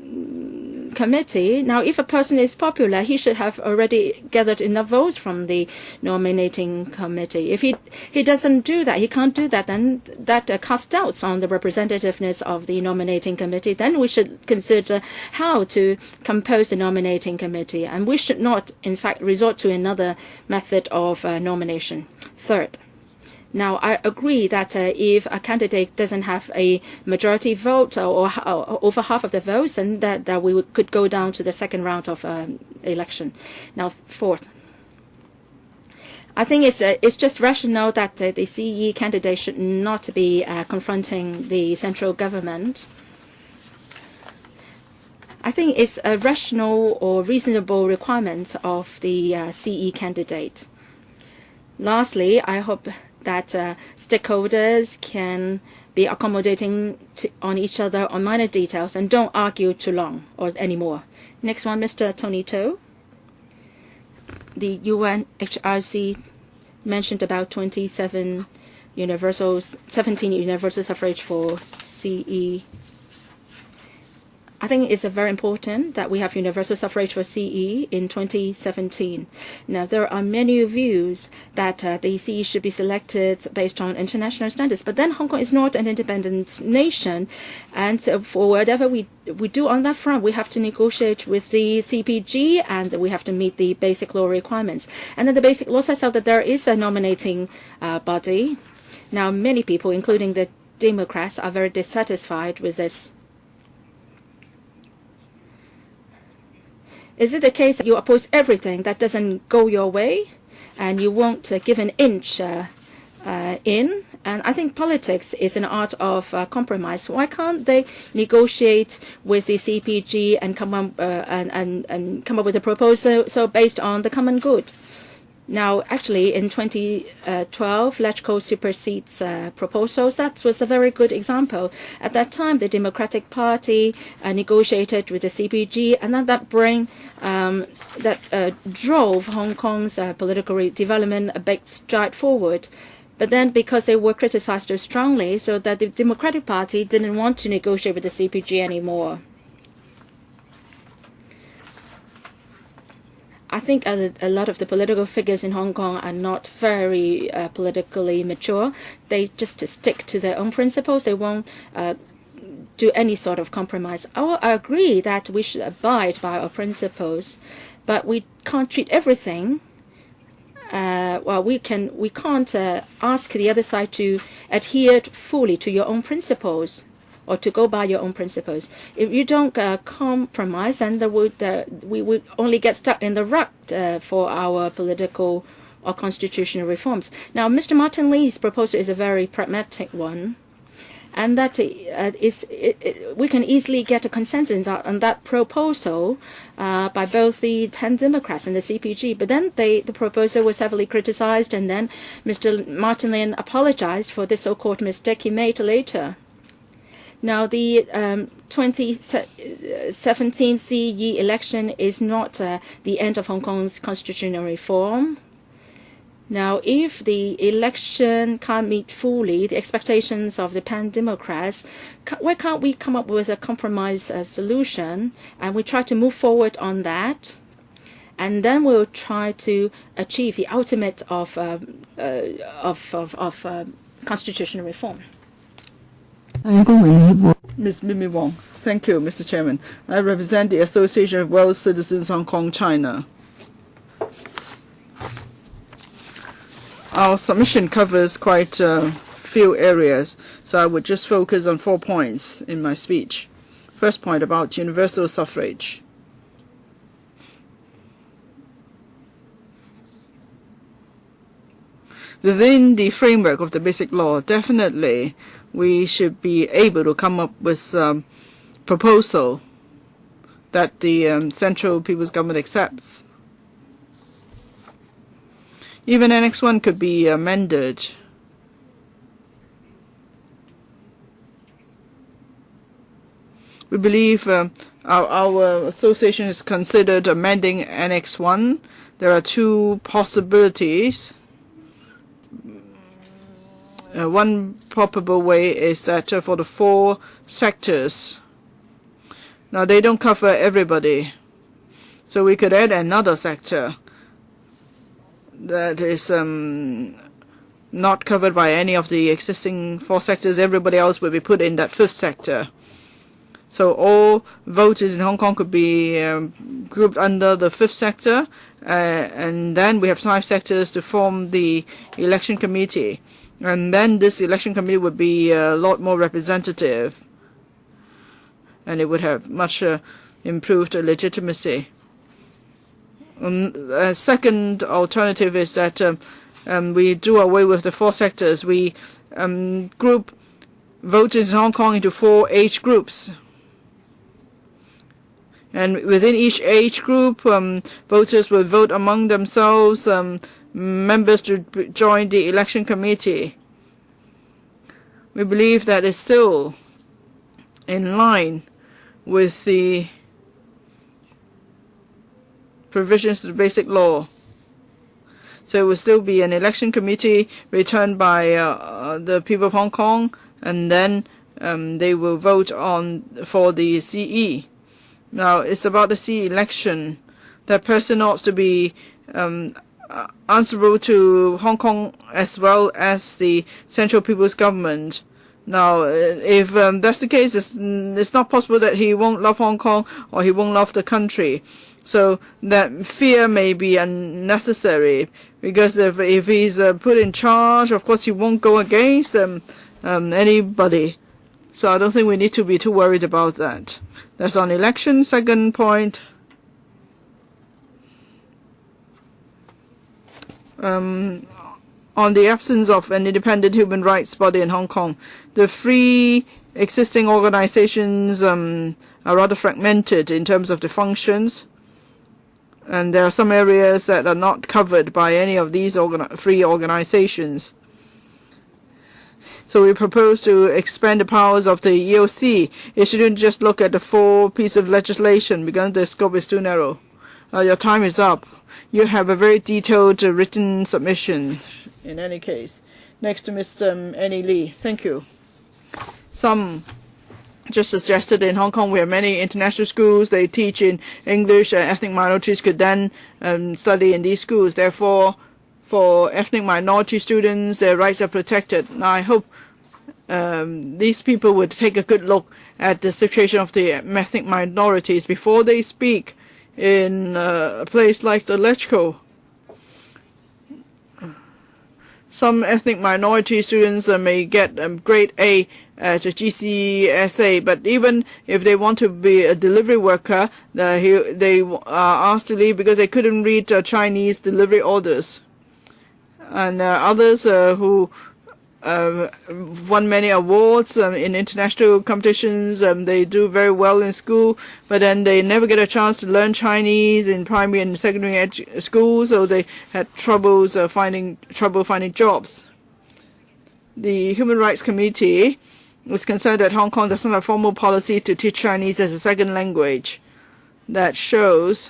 committee. Now, if a person is popular, he should have already gathered enough votes from the nominating committee. If he doesn't do that, he can't do that, then that casts doubts on the representativeness of the nominating committee. Then we should consider how to compose the nominating committee, and we should not, in fact, resort to another method of nomination. Third, now, I agree that if a candidate doesn't have a majority vote or over half of the votes, then that we could go down to the second round of election. Now, fourth, I think it's just rational that the CE candidate should not be confronting the central government. I think it's a rational or reasonable requirement of the CE candidate. Lastly, I hope that stakeholders can be accommodating on each other on minor details and don't argue too long or anymore. Next one, Mr. Tony To. The UNHRC mentioned about 17 universal suffrage for CE. I think it's very important that we have universal suffrage for CE in 2017. Now, there are many views that the CE should be selected based on international standards, but then Hong Kong is not an independent nation, and so for whatever we do on that front, we have to negotiate with the CPG, and we have to meet the basic law requirements. And then the basic law says out that there is a nominating body. Now, many people, including the Democrats, are very dissatisfied with this. Is it the case that you oppose everything that doesn't go your way and you won't give an inch in? And I think politics is an art of compromise. Why can't they negotiate with the CPG and come up with a proposal based on the common good? Now, actually, in 2012, LegCo supersedes proposals. That was a very good example. At that time, the Democratic Party negotiated with the CPG, and then that drove Hong Kong's political development a big stride forward. But then, because they were criticized so strongly, so that the Democratic Party didn't want to negotiate with the CPG anymore. I think a lot of the political figures in Hong Kong are not very politically mature. They just stick to their own principles. They won't do any sort of compromise. I agree that we should abide by our principles, but we can't treat everything. We can't ask the other side to adhere fully to your own principles, or to go by your own principles. If you don't compromise, then we would only get stuck in the rut for our political or constitutional reforms. Now, Mr. Martin Lee's proposal is a very pragmatic one, and that we can easily get a consensus on that proposal by both the Pan Democrats and the CPG. But then the proposal was heavily criticized, and then Mr. Martin Lee apologized for this so-called mistake he made later. Now, the 2017 CE election is not the end of Hong Kong's constitutional reform. Now, if the election can't meet fully the expectations of the Pan Democrats, why can't we come up with a compromise solution, and we try to move forward on that, and then we'll try to achieve the ultimate of constitutional reform. Ms. Mimi Wong. Thank you, Mr. Chairman. I represent the Association of World Citizens Hong Kong, China. Our submission covers quite a few areas, so I would just focus on 4 points in my speech. First point about universal suffrage. Within the framework of the basic law, definitely we should be able to come up with a proposal that the Central People's Government accepts. Even Annex 1 could be amended. We believe our association is considered amending Annex 1. There are two possibilities. One probable way is that for the 4 sectors, now they don't cover everybody, so we could add another sector that is not covered by any of the existing 4 sectors. Everybody else will be put in that 5th sector. So all voters in Hong Kong could be grouped under the 5th sector, and then we have 5 sectors to form the election committee. And then this election committee would be a lot more representative, and it would have much improved legitimacy. A second alternative is that we do away with the 4 sectors. We group voters in Hong Kong into 4 age groups. And within each age group, voters will vote among themselves, members to join the election committee. We believe that is still in line with the provisions of the Basic Law. So it will still be an election committee returned by the people of Hong Kong, and then they will vote for the CE. Now, it's about the CE election. That person ought to be answerable to Hong Kong as well as the Central People's Government. Now, if that's the case, it's not possible that he won't love Hong Kong or he won't love the country. So that fear may be unnecessary, because if he's put in charge, of course he won't go against anybody. So I don't think we need to be too worried about that. That's on election. Second point. On the absence of an independent human rights body in Hong Kong, the 3 existing organizations are rather fragmented in terms of the functions, and there are some areas that are not covered by any of these 3 organizations. So we propose to expand the powers of the EOC. It shouldn't just look at the 4 pieces of legislation, because the scope is too narrow. Your time is up. You have a very detailed written submission in any case. Next to Mr. Annie Lee. Thank you. Some just suggested in Hong Kong we have many international schools. They teach in English. Ethnic minorities could then study in these schools. Therefore, for ethnic minority students, their rights are protected. Now, I hope these people would take a good look at the situation of the ethnic minorities before they speak in a place like the LegCo. Some ethnic minority students may get grade A at GCSE, but even if they want to be a delivery worker, they are asked to leave because they couldn't read Chinese delivery orders. And others who won many awards in international competitions, they do very well in school, but then they never get a chance to learn Chinese in primary and secondary schools, so they had trouble finding jobs. The Human Rights Committee was concerned that Hong Kong doesn't have a formal policy to teach Chinese as a second language. That shows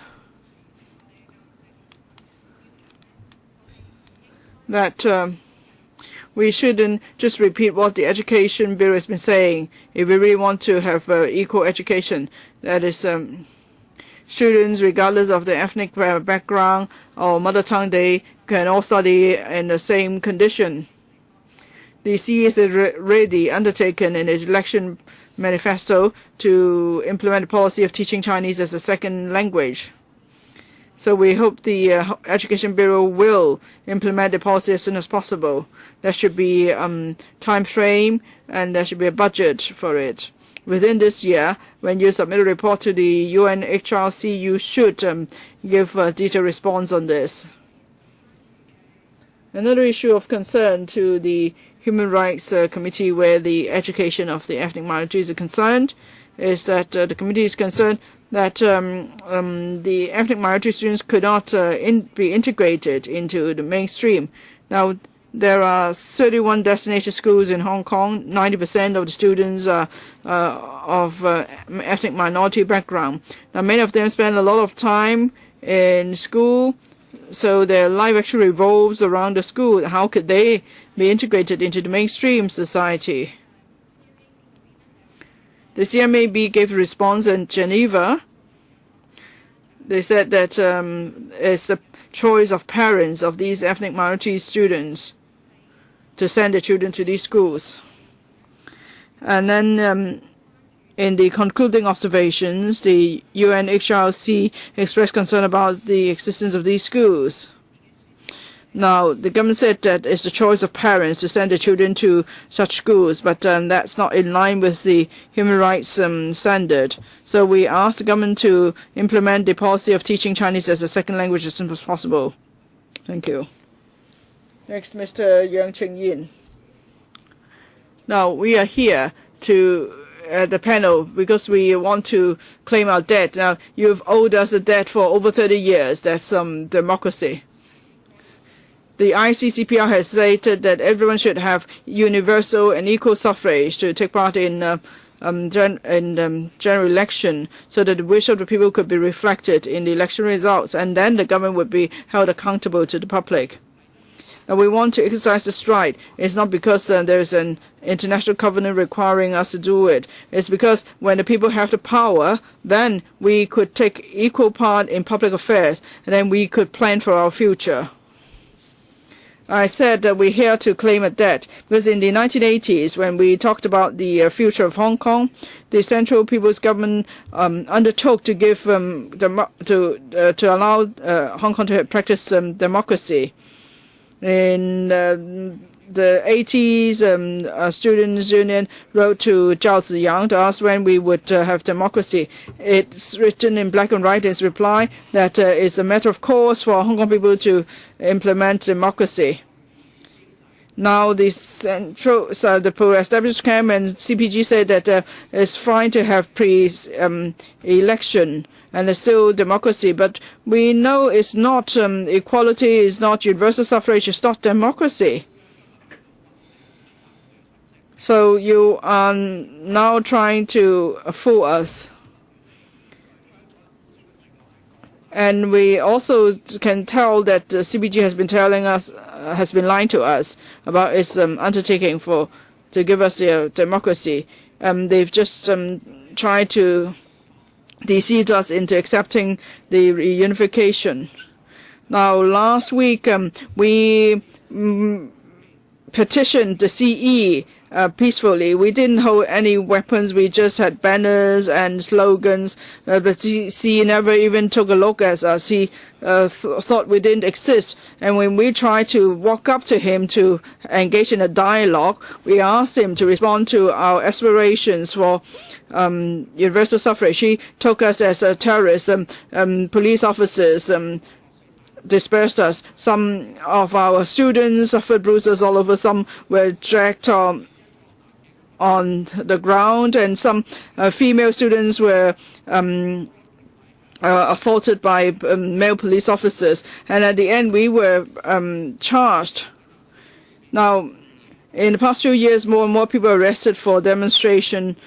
that we shouldn't just repeat what the Education Bureau has been saying. If we really want to have equal education, that is, students, regardless of their ethnic background or mother tongue, they can all study in the same condition. The CE is already undertaken in its election manifesto to implement a policy of teaching Chinese as a second language. So we hope the Education Bureau will implement the policy as soon as possible. There should be time frame, and there should be a budget for it. Within this year, when you submit a report to the UNHRC, you should give a detailed response on this. Another issue of concern to the Human Rights Committee, where the education of the ethnic minorities is concerned, is that the committee is concerned that the ethnic minority students could not be integrated into the mainstream. Now, there are 31 destination schools in Hong Kong. 90% of the students are of ethnic minority background. Now, many of them spend a lot of time in school, so their life actually revolves around the school. How could they be integrated into the mainstream society? The CMAB gave a response in Geneva. They said that it's the choice of parents of these ethnic minority students to send their children to these schools. And then in the concluding observations, the UNHRC expressed concern about the existence of these schools. Now, the government said that it's the choice of parents to send their children to such schools, but that's not in line with the human rights standard. So we asked the government to implement the policy of teaching Chinese as a second language as soon as possible. Thank you. Next, Mr. Yang Cheng-yin. Now, we are here to the panel because we want to claim our debt. Now, you've owed us a debt for over 30 years. That's democracy. The ICCPR has stated that everyone should have universal and equal suffrage to take part in general election, so that the wish of the people could be reflected in the election results, and then the government would be held accountable to the public. Now, we want to exercise this right. It's not because there's an international covenant requiring us to do it. It's because when the people have the power, then we could take equal part in public affairs, and then we could plan for our future. I said that we're here to claim a debt because in the 1980s, when we talked about the future of Hong Kong, the Central People's Government undertook to give to allow Hong Kong to practice democracy. In the 80s, Students' Union wrote to Zhao Ziyang to ask when we would have democracy. It's written in black and white in his reply that it's a matter of course for Hong Kong people to implement democracy. Now, the pro-established camp and CPG said that it's fine to have pre-election and it's still democracy, but we know it's not equality, it's not universal suffrage, it's not democracy. So you are now trying to fool us. And we also can tell that the CPG has been telling us, has been lying to us about its undertaking to give us democracy. They've just tried to deceive us into accepting the reunification. Now, last week we petitioned the CE peacefully. We didn't hold any weapons. We just had banners and slogans. But he never even took a look at us. He thought we didn't exist. And when we tried to walk up to him to engage in a dialogue, we asked him to respond to our aspirations for universal suffrage. He took us as a terrorist. Police officers dispersed us. Some of our students suffered bruises all over. Some were dragged on the ground, and some female students were assaulted by male police officers. And at the end, we were charged. Now, in the past few years, more and more people are arrested for demonstration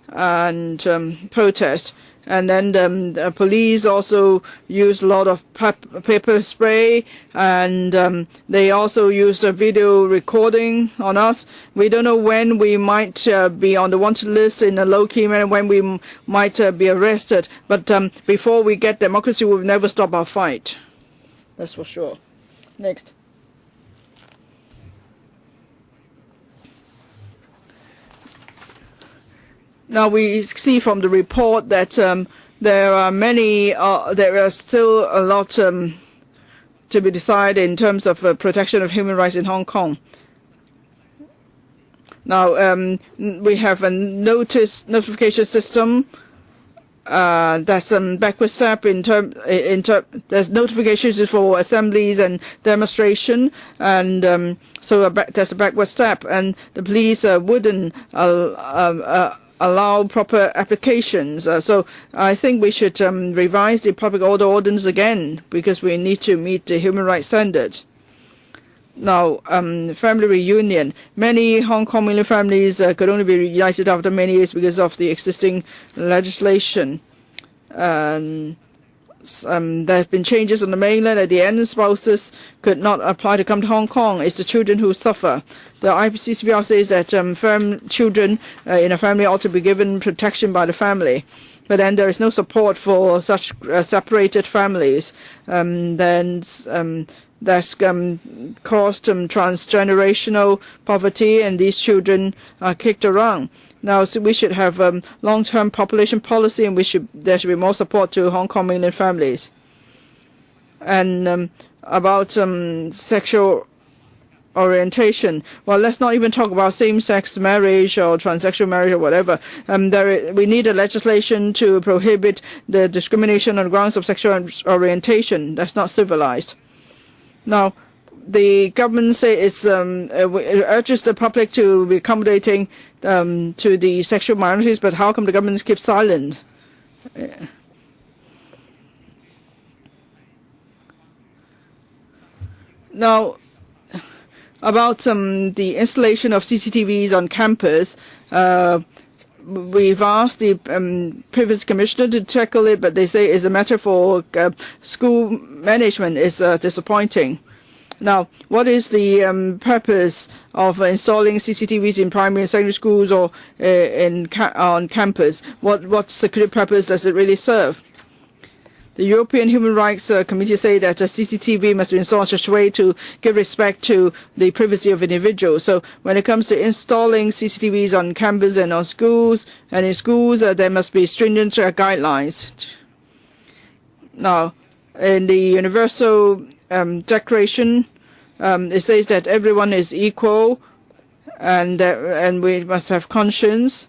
and protest. And then the police also used a lot of pepper spray, and they also used a video recording on us. We don't know when we might be on the wanted list in a low-key manner, when we might be arrested. But before we get democracy, we'll never stop our fight. That's for sure. Next. Now we see from the report that there are still a lot to be decided in terms of protection of human rights in Hong Kong. Now we have a notification system. That's a backward step there's notifications for assemblies and demonstration, and so that's a backward step. And the police wouldn't allow proper applications. So I think we should revise the public order ordinance again because we need to meet the human rights standards. Now, family reunion. Many Hong Kong mainland families could only be reunited after many years because of the existing legislation. There have been changes on the mainland. At the end, spouses could not apply to come to Hong Kong. It's the children who suffer. The IPCCPR says that children in a family ought to be given protection by the family. But then there is no support for such separated families. That's caused transgenerational poverty, and these children are kicked around. Now, so we should have long-term population policy, and there should be more support to Hong Kong mainland families. And about sexual orientation. Well, let's not even talk about same-sex marriage or transsexual marriage or whatever. We need a legislation to prohibit the discrimination on the grounds of sexual orientation. That's not civilized. Now, the government says it urges the public to be accommodating to the sexual minorities, but how come the government keeps silent? Now, about the installation of CCTVs on campus, we've asked the previous commissioner to tackle it, but they say it's a matter for school management. Is disappointing. Now, what is the purpose of installing CCTVs in primary and secondary schools or on campus? What security purpose does it really serve? The European Human Rights Committee say that a CCTV must be installed in such a way to give respect to the privacy of individuals. So when it comes to installing CCTVs on campus and on schools, and in schools, there must be stringent guidelines. Now, in the Universal Declaration, it says that everyone is equal, and we must have conscience.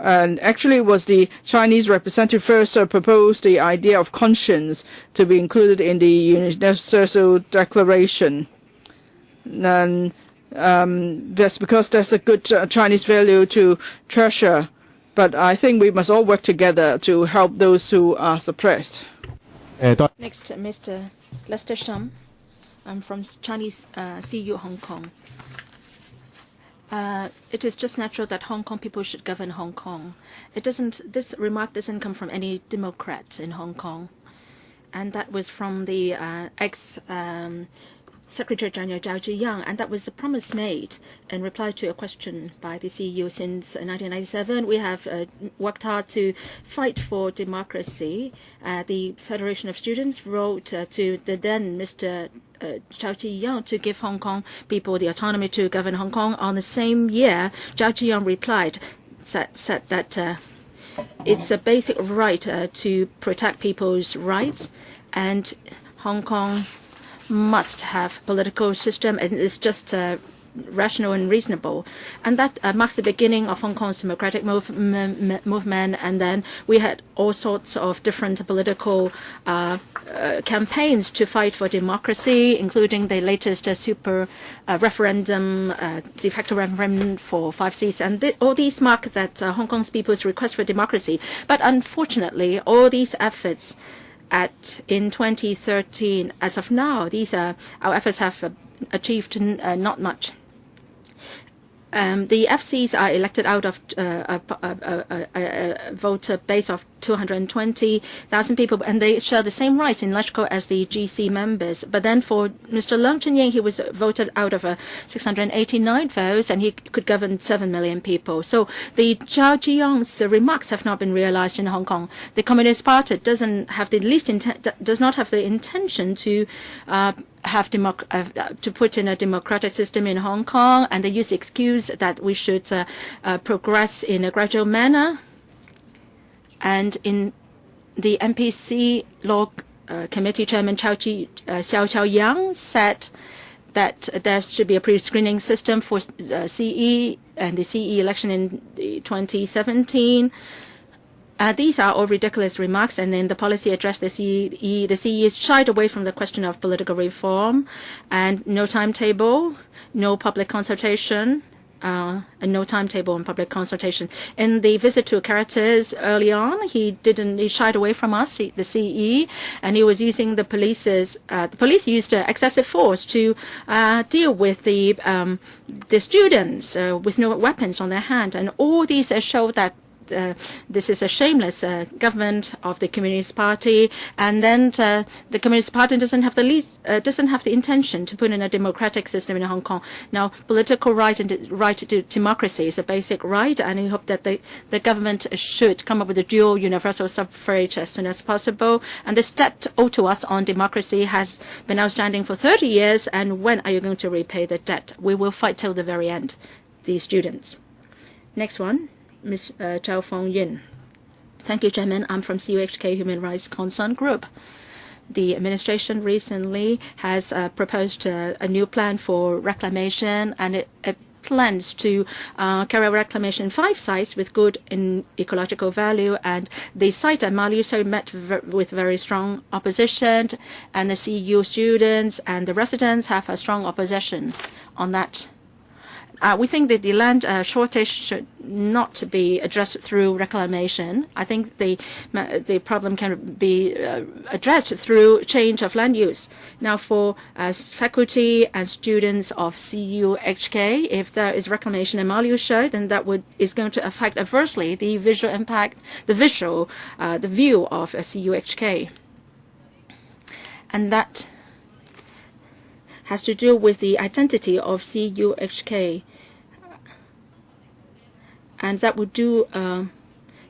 And actually, it was the Chinese representative first proposed the idea of conscience to be included in the Universal Declaration. And that's because that's a good Chinese value to treasure. But I think we must all work together to help those who are suppressed. Next, Mr. Lester Shum. I'm from Chinese CU Hong Kong. It is just natural that Hong Kong people should govern Hong Kong. This remark doesn't come from any Democrat in Hong Kong. And that was from the Secretary General Zhao Ziyang, and that was a promise made in reply to a question by the CEU. Since 1997, we have worked hard to fight for democracy. The Federation of Students wrote to the then Mr. Zhao Ziyang to give Hong Kong people the autonomy to govern Hong Kong. On the same year, Zhao Ziyang replied, said that it's a basic right to protect people's rights, and Hong Kong must have political system, and it's just rational and reasonable. And that marks the beginning of Hong Kong's democratic movement. And then we had all sorts of different political campaigns to fight for democracy, including the latest super referendum, de facto referendum for 5 seats. And all these mark that Hong Kong's people's request for democracy. But unfortunately, all these efforts in 2013, as of now, our efforts have achieved not much. The FCs are elected out of a voter base of 220,000 people, and they share the same rights in LegCo as the GC members. But then for Mr. Leung Chun-ying, he was voted out of 689 votes, and he could govern 7 million people. So the Zhao Ziyang's remarks have not been realized in Hong Kong. The Communist Party does not have the intention to to put in a democratic system in Hong Kong, and they use the excuse that we should progress in a gradual manner. And in the MPC Law Committee Chairman Xiao Chaoyang said that there should be a pre-screening system for CE and the CE election in 2017. These are all ridiculous remarks, and then the policy addressed the CE. The CE shied away from the question of political reform, and no timetable, no public consultation, no timetable on public consultation. In the visit to characters early on, he shied away from us, the CE, and he was using the police used excessive force to deal with the students with no weapons on their hand, and all these show that this is a shameless government of the Communist Party, and then the Communist Party doesn't have the intention to put in a democratic system in Hong Kong. Now, political right and right to democracy is a basic right, and we hope that the government should come up with a dual universal suffrage as soon as possible. And this debt owed to us on democracy has been outstanding for 30 years, and when are you going to repay the debt? We will fight till the very end, the students. Next one. Ms. Chow Fong Yin. Thank you, Chairman. I'm from CUHK Human Rights Concern Group. The administration recently has proposed a new plan for reclamation, and it plans to carry out reclamation in 5 sites with good ecological value. And the site at Maliuso met with very strong opposition, and the CU students and the residents have a strong opposition on that. We think that the land shortage should not be addressed through reclamation. I think the problem can be addressed through change of land use. Now, for faculty and students of CUHK, if there is reclamation in Maliuso, then that is going to affect adversely the visual impact, the view of CUHK, and that has to do with the identity of CUHK, and that would do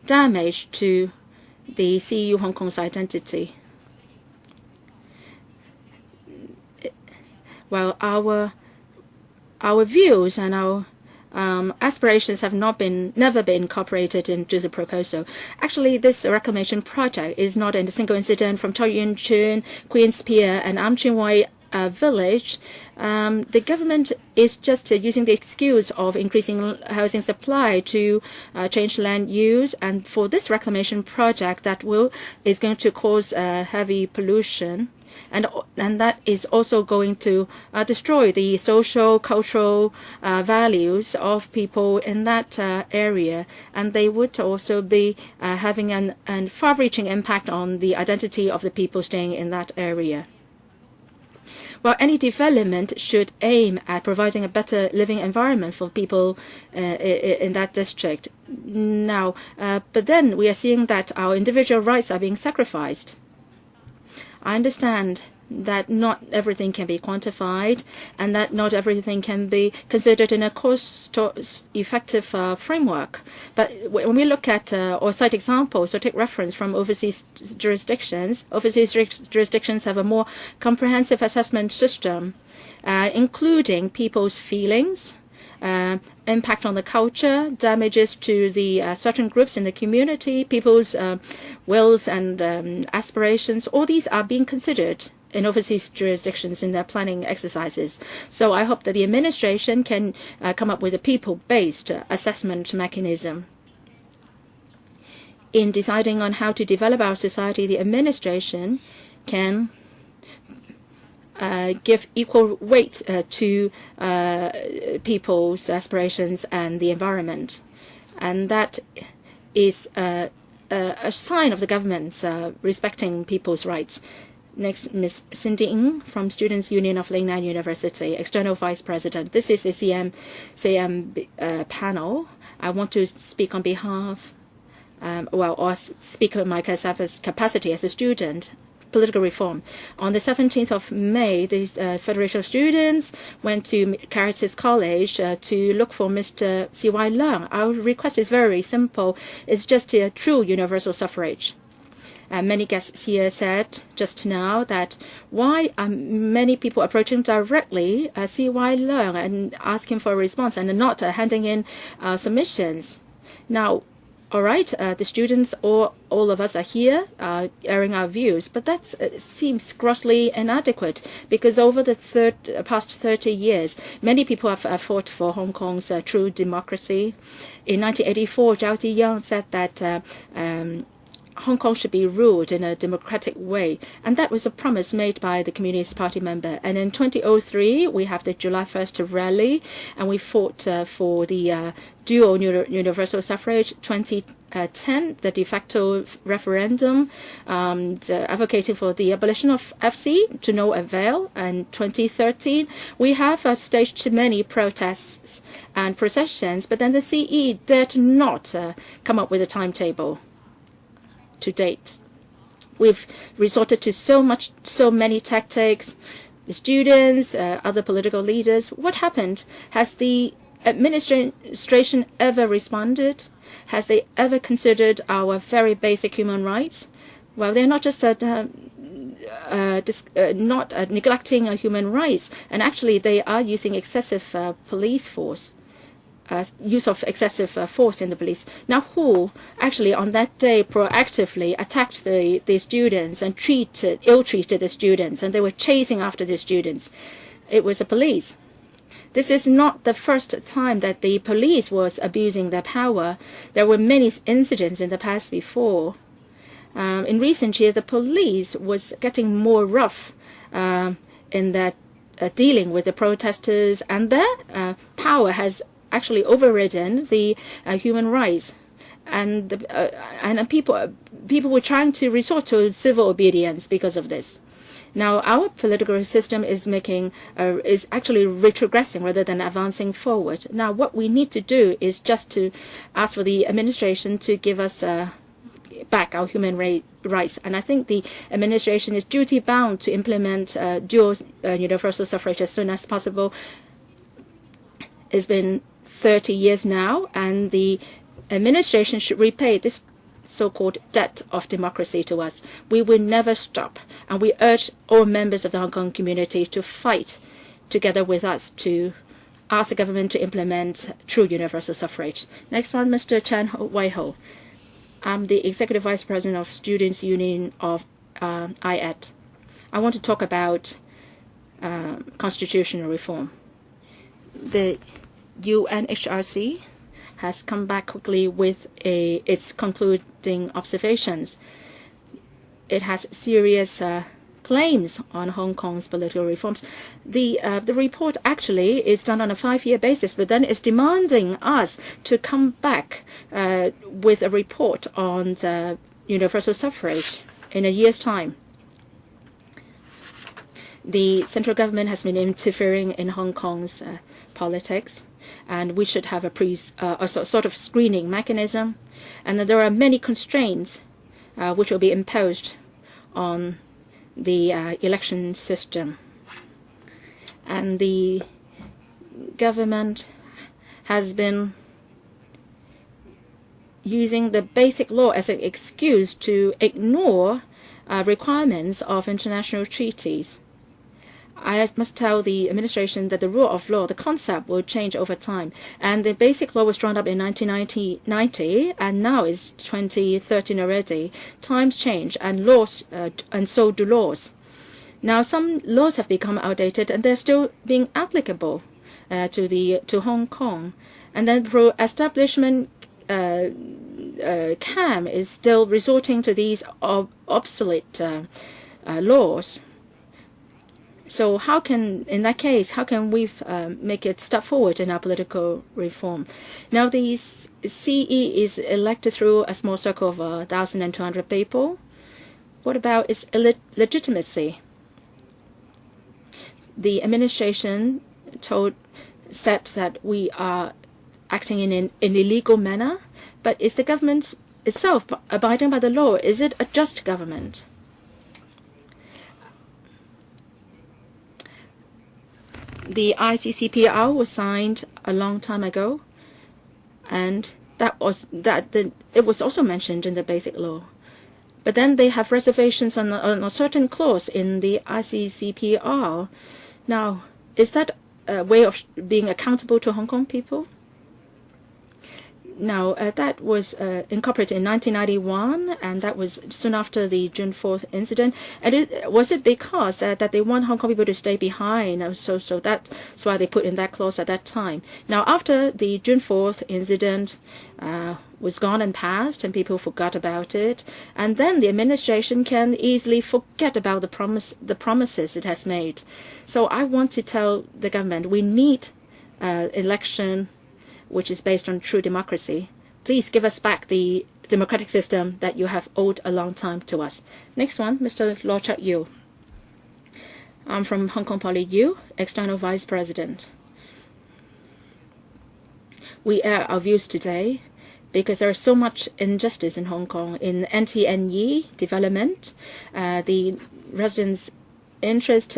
damage to the CU Hong Kong's identity. Well, our views and our aspirations have never been incorporated into the proposal. Actually, this reclamation project is not a single incident from Yiu-chung, Queen's Pier, and Am Chin Wai village. The government is just using the excuse of increasing housing supply to change land use, and for this reclamation project that is going to cause heavy pollution, and that is also going to destroy the social, cultural values of people in that area, and they would also be having an far-reaching impact on the identity of the people staying in that area. Well, any development should aim at providing a better living environment for people in that district. Now, but then we are seeing that our individual rights are being sacrificed. I understand that not everything can be quantified, and that not everything can be considered in a cost-effective framework. But when we look at or cite examples or take reference from overseas jurisdictions have a more comprehensive assessment system, including people's feelings, impact on the culture, damages to the certain groups in the community, people's wills and aspirations. All these are being considered in overseas jurisdictions in their planning exercises. So I hope that the administration can come up with a people-based assessment mechanism. In deciding on how to develop our society, the administration can give equal weight to people's aspirations and the environment. And that is a sign of the government's respecting people's rights. Next, Ms. Cindy Ng from Students' Union of Lingnan University, External Vice President. This is a CM panel. I want to speak on behalf, or speak on my capacity as a student. Political reform. On the 17th of May, the Federation of Students went to Caritas College to look for Mr. C.Y. Leung. Our request is very simple. It's just a true universal suffrage. Many guests here said just now that why are many people approaching directly C.Y. Leung and asking for a response and not handing in submissions. Now, all right, the students or all of us are here airing our views, but that seems grossly inadequate because over the past 30 years, many people have fought for Hong Kong's true democracy. In 1984, Zhao Ziyang said that Hong Kong should be ruled in a democratic way. And that was a promise made by the Communist Party member. And in 2003, we have the July 1st rally, and we fought for the dual universal suffrage. 2010, the de facto referendum, advocating for the abolition of FC to no avail. And 2013, we have staged many protests and processions, but then the CE dared not come up with a timetable to date. We've resorted to so many tactics. The students, other political leaders. What happened? Has the administration ever responded? Has they ever considered our very basic human rights? Well, they're not just not neglecting human rights, and actually they are using excessive police force. Use of excessive force in the police. Now, who actually on that day proactively attacked the students and ill-treated the students, and they were chasing after the students? It was the police. This is not the first time that the police was abusing their power. There were many incidents in the past before. In recent years, the police was getting more rough in that dealing with the protesters, and their power has actually overridden the human rights, and people were trying to resort to civil obedience because of this. Now, our political system is actually retrogressing rather than advancing forward. Now, what we need to do is just to ask for the administration to give us back our human rights, and I think the administration is duty bound to implement dual universal suffrage as soon as possible. It's been 30 years now, and the administration should repay this so-called debt of democracy to us. We will never stop, and we urge all members of the Hong Kong community to fight together with us to ask the government to implement true universal suffrage. Next one, Mr. Chan Wei-ho. I'm the Executive Vice President of Students' Union of IED. I want to talk about constitutional reform. The UNHRC has come back quickly with its concluding observations. It has serious claims on Hong Kong's political reforms. The report actually is done on a 5-year basis, but then it's demanding us to come back with a report on the universal suffrage in a year's time. The central government has been interfering in Hong Kong's politics, and we should have a sort of screening mechanism. And there are many constraints which will be imposed on the election system. And the government has been using the basic law as an excuse to ignore requirements of international treaties. I must tell the administration that the rule of law, the concept, will change over time. And the basic law was drawn up in 1990, and now it's 2013 already. Times change, and laws, and so do laws. Now, some laws have become outdated, and they're still being applicable to Hong Kong. And then pro-establishment CAM is still resorting to these obsolete laws. So in that case, how can we make it step forward in our political reform? Now, the CE is elected through a small circle of 1,200 people. What about its legitimacy? The administration said that we are acting in an illegal manner, but is the government itself abiding by the law? Is it a just government? The ICCPR was signed a long time ago, and it was also mentioned in the basic law. But then they have reservations on a certain clause in the ICCPR. Now, is that a way of being accountable to Hong Kong people? Now, that was incorporated in 1991, and that was soon after the June 4th incident. And was it because that they want Hong Kong people to stay behind? So that's why they put in that clause at that time. Now, after the June 4th incident was gone and passed, and people forgot about it, and then the administration can easily forget about the promises it has made. So I want to tell the government we need election which is based on true democracy. Please give us back the democratic system that you have owed a long time to us. Next one, Mr. Lochak Yu. I'm from Hong Kong Poly U, External Vice President. We air our views today because there is so much injustice in Hong Kong. In NTNE development, the residents' interest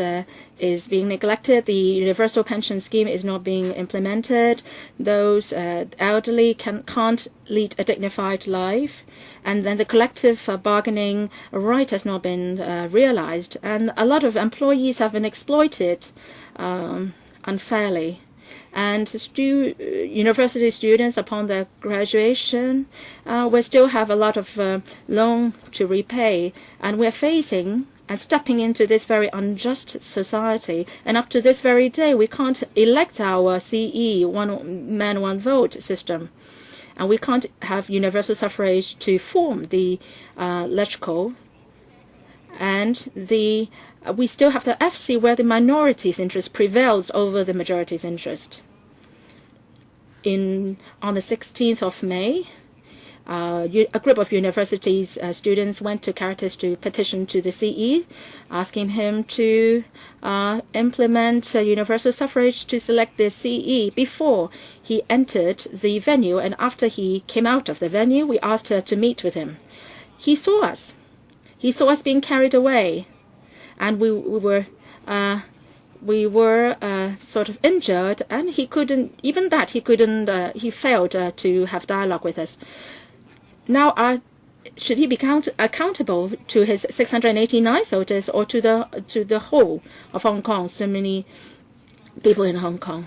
is being neglected. The universal pension scheme is not being implemented. Those elderly can't lead a dignified life. And then the collective bargaining right has not been realized. And a lot of employees have been exploited unfairly. And university students, upon their graduation, will still have a lot of loan to repay. And we're facing and stepping into this very unjust society. And up to this very day, we can't elect our CE, one man, one vote system. And we can't have universal suffrage to form the LegCo. And we still have the FC where the minority's interest prevails over the majority's interest. On the 16th of May, a group of universities students went to Caritas to petition to the CE, asking him to implement universal suffrage to select the CE before he entered the venue. And after he came out of the venue, we asked her to meet with him. He saw us. He saw us being carried away, and we were sort of injured, and he couldn't. Even that he couldn't. He failed to have dialogue with us. Now, should he be accountable to his 689 voters or to the whole of Hong Kong? So many people in Hong Kong.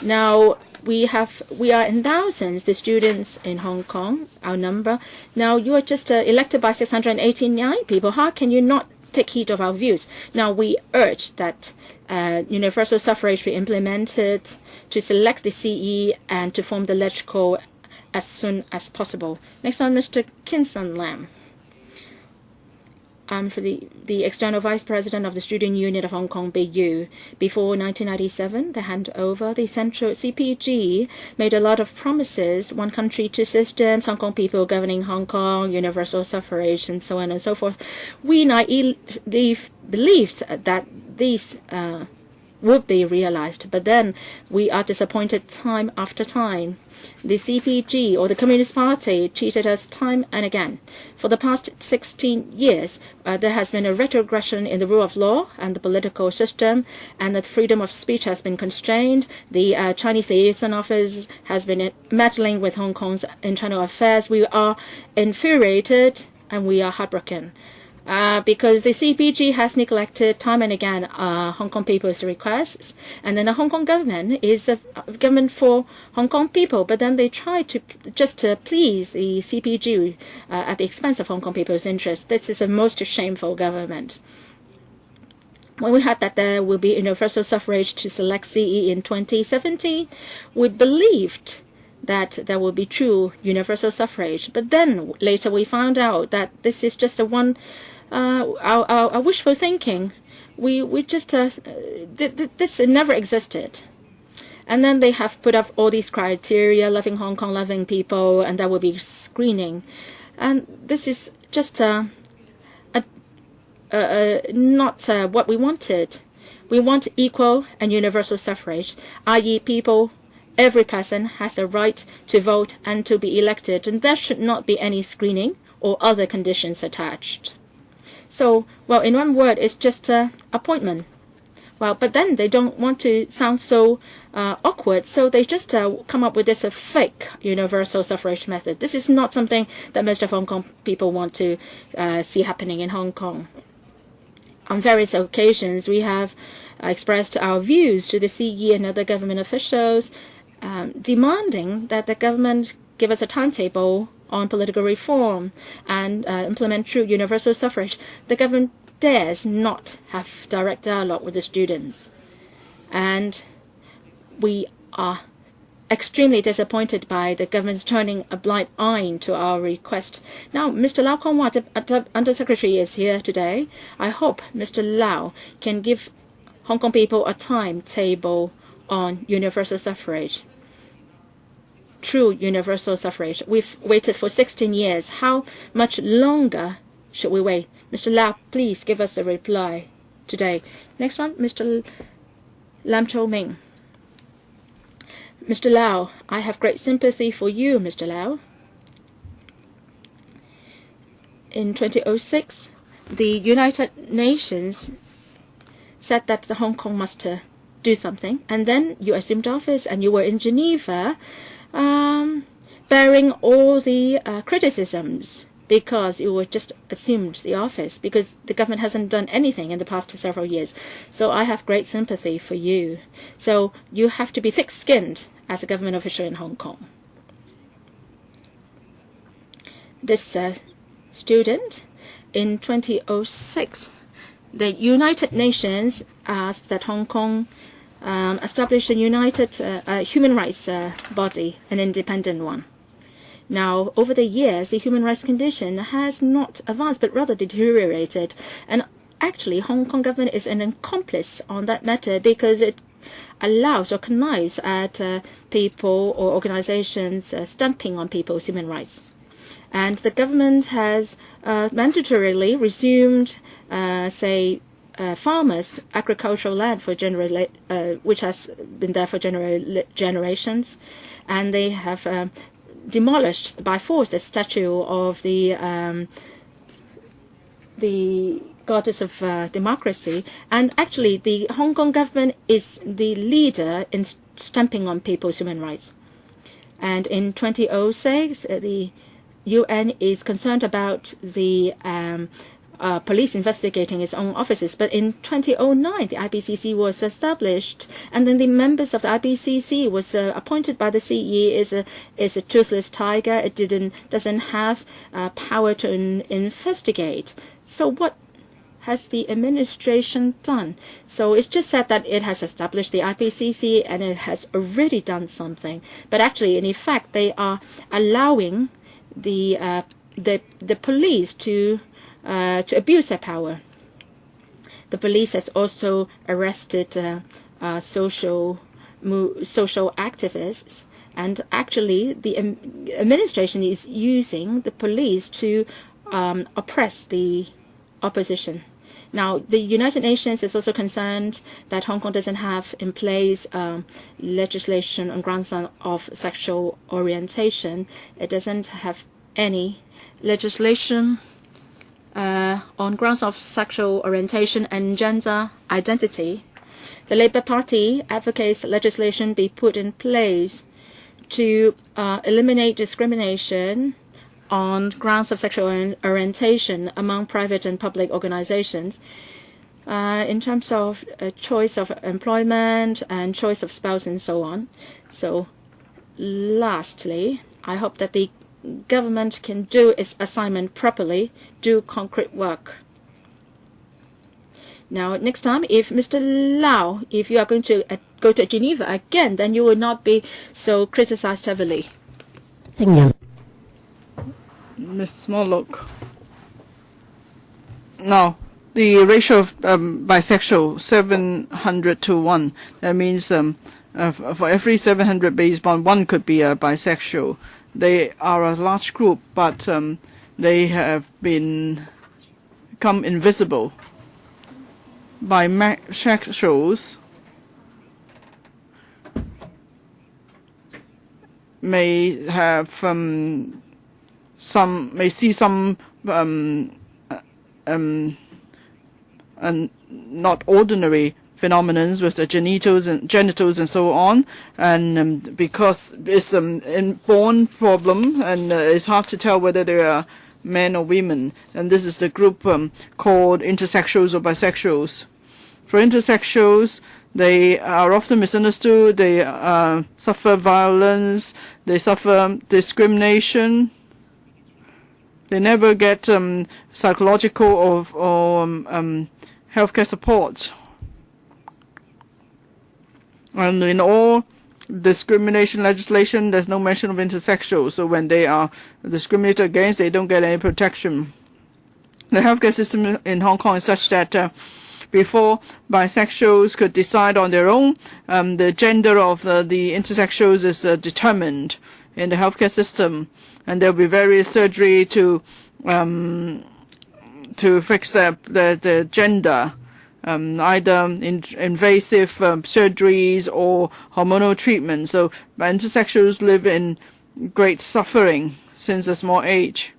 Now we are in thousands, the students in Hong Kong, our number. Now you are just elected by 689 people. How can you not take heed of our views? Now we urge that universal suffrage be implemented to select the CE and to form the LegCo as soon as possible. Next one, Mr. Kinson Lam. I'm for the External Vice President of the Student Union of Hong Kong, BU. Before 1997, the handover, the central CPG made a lot of promises, one country, two systems, Hong Kong people governing Hong Kong, universal suffrage, and so on and so forth. We naively believed that these would be realized, but then we are disappointed time after time. The CPG, or the Communist Party, cheated us time and again. For the past 16 years, there has been a retrogression in the rule of law and the political system, and the freedom of speech has been constrained. The Chinese liaison office has been meddling with Hong Kong's internal affairs. We are infuriated and we are heartbroken. Because the CPG has neglected time and again Hong Kong people's requests, and then the Hong Kong government is a government for Hong Kong people, but then they try to just please the CPG at the expense of Hong Kong people's interests. This is a most shameful government. When we heard that there will be universal suffrage to select CE in 2017, we believed that there will be true universal suffrage. But then later we found out that this is just our wishful thinking. We just this never existed. And then they have put up all these criteria, loving Hong Kong, loving people, and there will be screening. And this is just not what we wanted. We want equal and universal suffrage, i.e. every person has the right to vote and to be elected, and there should not be any screening or other conditions attached. So, well, in one word, it's just appointment. Well, but then they don't want to sound so awkward, so they just come up with this fake universal suffrage method. This is not something that most of Hong Kong people want to see happening in Hong Kong. On various occasions, we have expressed our views to the CE and other government officials, demanding that the government give us a timetable on political reform and implement true universal suffrage, the government dares not have direct dialogue with the students. And we are extremely disappointed by the government's turning a blind eye to our request. Now, Mr. Lau Kong-wah, the Undersecretary, is here today. I hope Mr. Lau can give Hong Kong people a timetable on universal suffrage. True universal suffrage. We've waited for 16 years. How much longer should we wait? Mr. Lau, please give us a reply today. Next one, Mr. Lam Cho Ming. Mr. Lau, I have great sympathy for you, Mr. Lau. In 2006, the United Nations said that the Hong Kong must do something, and then you assumed office and you were in Geneva, bearing all the criticisms because you were just assumed the office because the government hasn't done anything in the past several years. So I have great sympathy for you. So you have to be thick-skinned as a government official in Hong Kong. This student, in 2006, the United Nations asked that Hong Kong establish a united human rights body, an independent one. Now, over the years, the human rights condition has not advanced, but rather deteriorated. And actually, Hong Kong government is an accomplice on that matter because it allows or connives at people or organizations stamping on people's human rights. And the government has mandatorily resumed, farmers' agricultural land for which has been there for generations, and they have demolished by force the statue of the goddess of democracy. And actually, the Hong Kong government is the leader in stamping on people's human rights. And in 2006, the UN is concerned about the police investigating its own offices. But in 2009, the IPCC was established, and then the members of the IPCC was appointed by the CE is a toothless tiger. It doesn't have power to investigate. So what has the administration done? So it's just said that it has established the IPCC and it has already done something. But actually, in effect, they are allowing the police to abuse their power. The police has also arrested social activists, and actually the administration is using the police to oppress the opposition. Now, the United Nations is also concerned that Hong Kong doesn't have in place legislation on grounds of sexual orientation. It doesn't have any legislation on grounds of sexual orientation and gender identity. The Labour Party advocates legislation be put in place to eliminate discrimination on grounds of sexual orientation among private and public organizations in terms of choice of employment and choice of spouse and so on. So lastly, I hope that the government can do its assignment properly, do concrete work. Now, next time, if Mr. Lau, if you are going to go to Geneva again, then you will not be so criticized heavily. Ms. Smollock. Now, the ratio of bisexual, 700 to 1. That means for every 700 based on 1 could be a bisexual. They are a large group, but they have become invisible. Bisexuals may have may see some not ordinary phenomenons with the genitals and so on, and because it's an inborn problem, and it's hard to tell whether they are men or women. And this is the group called intersexuals or bisexuals. For intersexuals, they are often misunderstood, they suffer violence, they suffer discrimination. They never get psychological or healthcare support. And in all discrimination legislation, there's no mention of intersexuals. So when they are discriminated against, they don't get any protection. The healthcare system in Hong Kong is such that before bisexuals could decide on their own, the gender of the intersexuals is determined in the healthcare system, and there will be various surgery to fix the gender, either invasive surgeries or hormonal treatment. So intersexuals live in great suffering since a small age.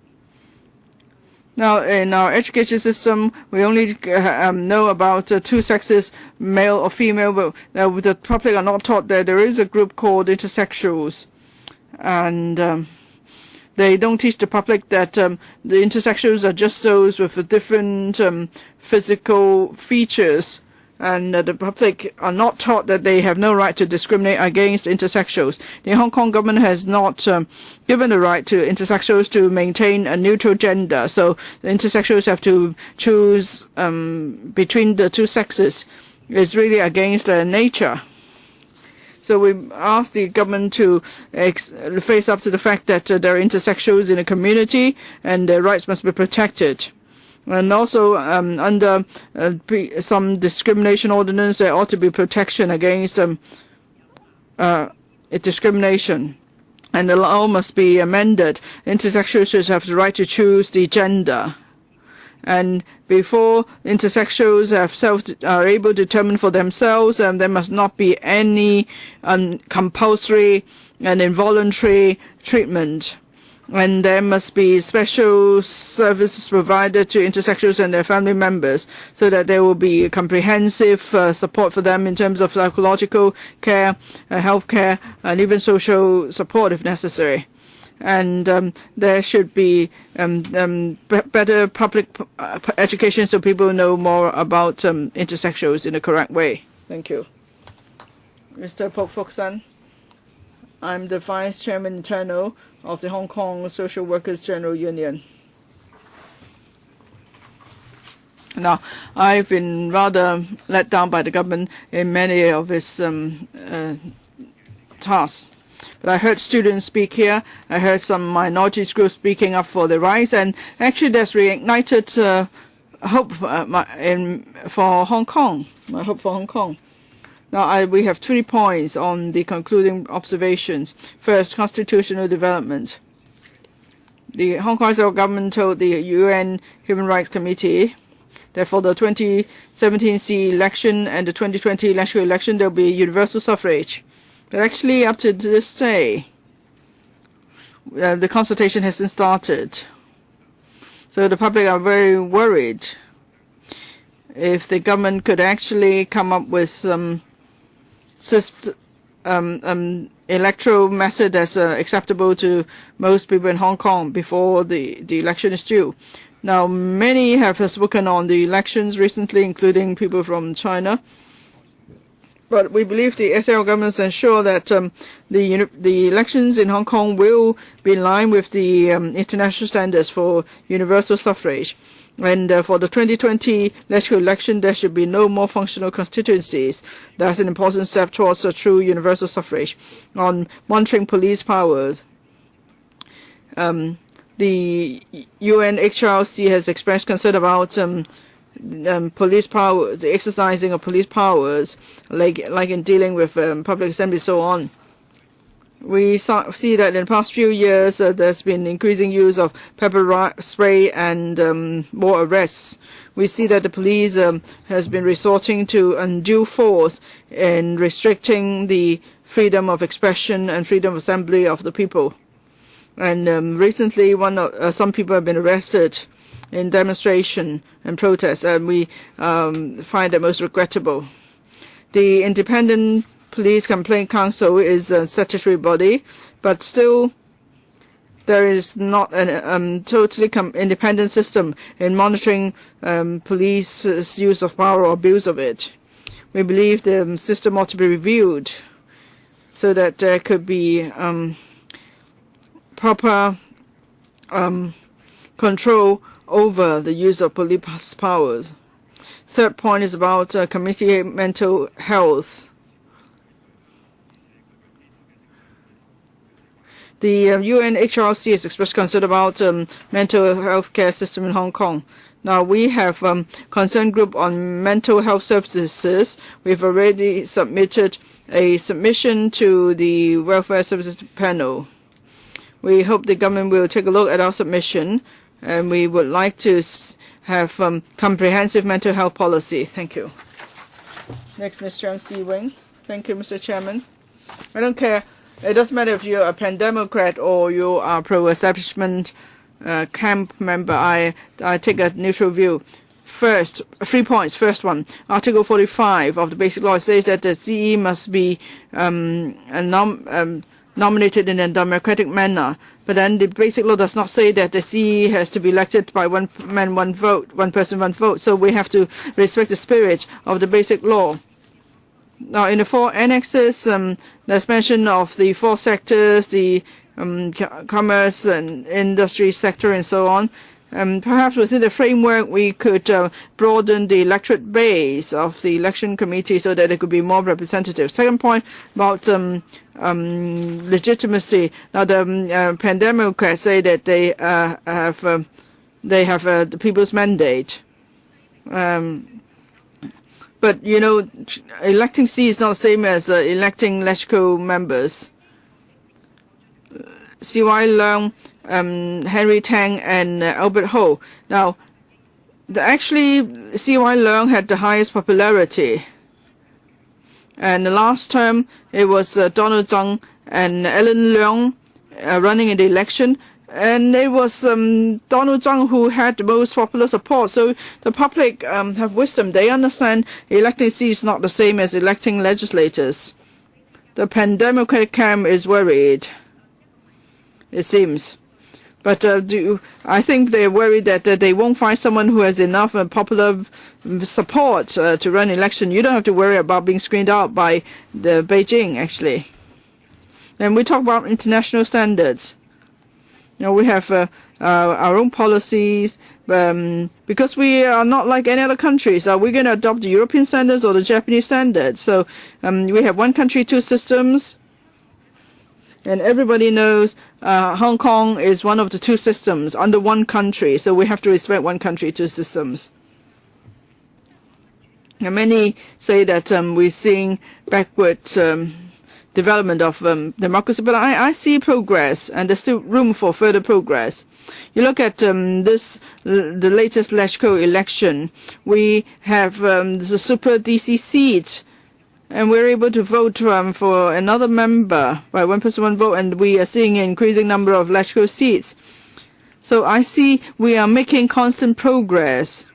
Now, in our education system, we only know about two sexes, male or female, but the public are not taught that there is a group called intersexuals. And they don't teach the public that the intersexuals are just those with different physical features. And the public are not taught that they have no right to discriminate against intersexuals. The Hong Kong government has not given the right to intersexuals to maintain a neutral gender. So the intersexuals have to choose between the two sexes. It's really against their nature. So we ask the government to face up to the fact that there are intersexuals in the community and their rights must be protected. And also, under some discrimination ordinance, there ought to be protection against discrimination. And the law must be amended. Intersexuals should have the right to choose the gender. And before intersexuals are able to determine for themselves, there must not be any compulsory and involuntary treatment. And there must be special services provided to intersexuals and their family members so that there will be comprehensive support for them in terms of psychological care, health care, and even social support if necessary. And there should be better public education so people know more about intersexuals in a correct way. Thank you. Mr. Pok Fok San. I'm the Vice Chairman Internal of the Hong Kong Social Workers General Union. Now, I've been rather let down by the government in many of its tasks. But I heard students speak here. I heard some minorities groups speaking up for their rights, and actually that's reignited hope for Hong Kong. My hope for Hong Kong. Now, we have 3 points on the concluding observations. First, constitutional development. The Hong Kong government told the UN Human Rights Committee that for the 2017 C election and the 2020 LegCo election, there will be universal suffrage. But actually, up to this day, the consultation hasn't started. So the public are very worried if the government could actually come up with some electoral method that's acceptable to most people in Hong Kong before the election is due. Now, many have spoken on the elections recently, including people from China. But we believe the SAR government ensure that the elections in Hong Kong will be in line with the international standards for universal suffrage. And for the 2020 LegCo election, there should be no more functional constituencies. That's an important step towards a true universal suffrage. On monitoring police powers, the UNHRC has expressed concern about police power, the exercising of police powers, like in dealing with public assembly, so on. We see that in the past few years, there's been increasing use of pepper spray and more arrests. We see that the police has been resorting to undue force in restricting the freedom of expression and freedom of assembly of the people. And recently, some people have been arrested in demonstration and protest, and we find that most regrettable. The Independent Police Complaint Council is a statutory body, but still there is not a totally independent system in monitoring police's use of power or abuse of it. We believe the system ought to be reviewed so that there could be proper control over the use of police powers. Third point is about community mental health. The UNHRC has expressed concern about mental health care system in Hong Kong. Now, we have concern group on mental health services. We've already submitted a submission to the Welfare Services Panel. We hope the government will take a look at our submission, and we would like to have comprehensive mental health policy. Thank you. Next, Ms. Zhang Si-Wing. Thank you, Mr. Chairman. I don't care. It doesn't matter if you're a pan-democrat or you are pro-establishment camp member. I take a neutral view. First, 3 points. First one, Article 45 of the Basic Law says that the CE must be nominated in a democratic manner. But then the Basic Law does not say that the CE has to be elected by one man, one vote, one person, one vote. So we have to respect the spirit of the Basic Law. Now, in the 4 annexes, there's mention of the 4 sectors, the commerce and industry sector and so on. Perhaps within the framework, we could broaden the electorate base of the election committee so that it could be more representative. Second point about legitimacy. Now, the pan-democrats say that they have the people's mandate. But, you know, electing C is not the same as electing LegCo members. C.Y. Leung, Henry Tang, and Albert Ho. Now, actually, C.Y. Leung had the highest popularity. And the last term, it was Donald Tsang and Ellen Leung running in the election. And it was Donald Tsang who had the most popular support. So the public have wisdom. They understand electing C is not the same as electing legislators. The pan-democratic camp is worried, it seems. But I think they're worried that they won't find someone who has enough popular support to run election. You don't have to worry about being screened out by the Beijing, actually. And we talk about international standards. You know, we have our own policies, because we are not like any other countries. Are we going to adopt the European standards or the Japanese standards? So we have one country, 2 systems. And everybody knows Hong Kong is one of the 2 systems under one country. So we have to respect one country, 2 systems. And many say that we're seeing backward development of democracy, but I see progress, and there's still room for further progress. You look at the latest LegCo election. We have the super DC seat, and we're able to vote for another member by one person, one vote, and we are seeing an increasing number of LegCo seats. So I see we are making constant progress.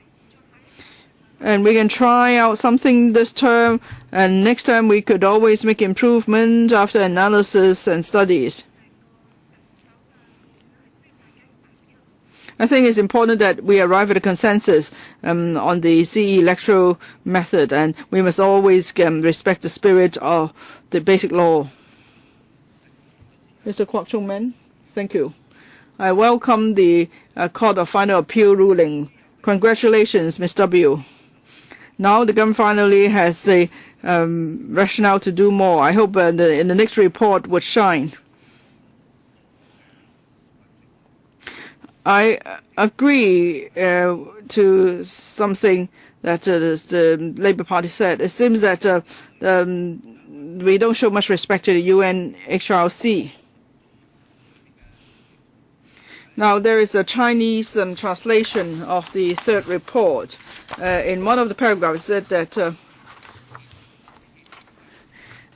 And we can try out something this term, and next time we could always make improvement after analysis and studies. I think it's important that we arrive at a consensus on the CE electoral method, and we must always respect the spirit of the Basic Law. Mr. Kwok Chung Men, thank you. I welcome the Court of Final Appeal ruling. Congratulations, Ms. W. Now the government finally has the rationale to do more. I hope in the next report would shine. I agree to something that the Labour Party said. It seems that we don't show much respect to the UNHRC. Now, there is a Chinese translation of the 3rd report. In one of the paragraphs, it said that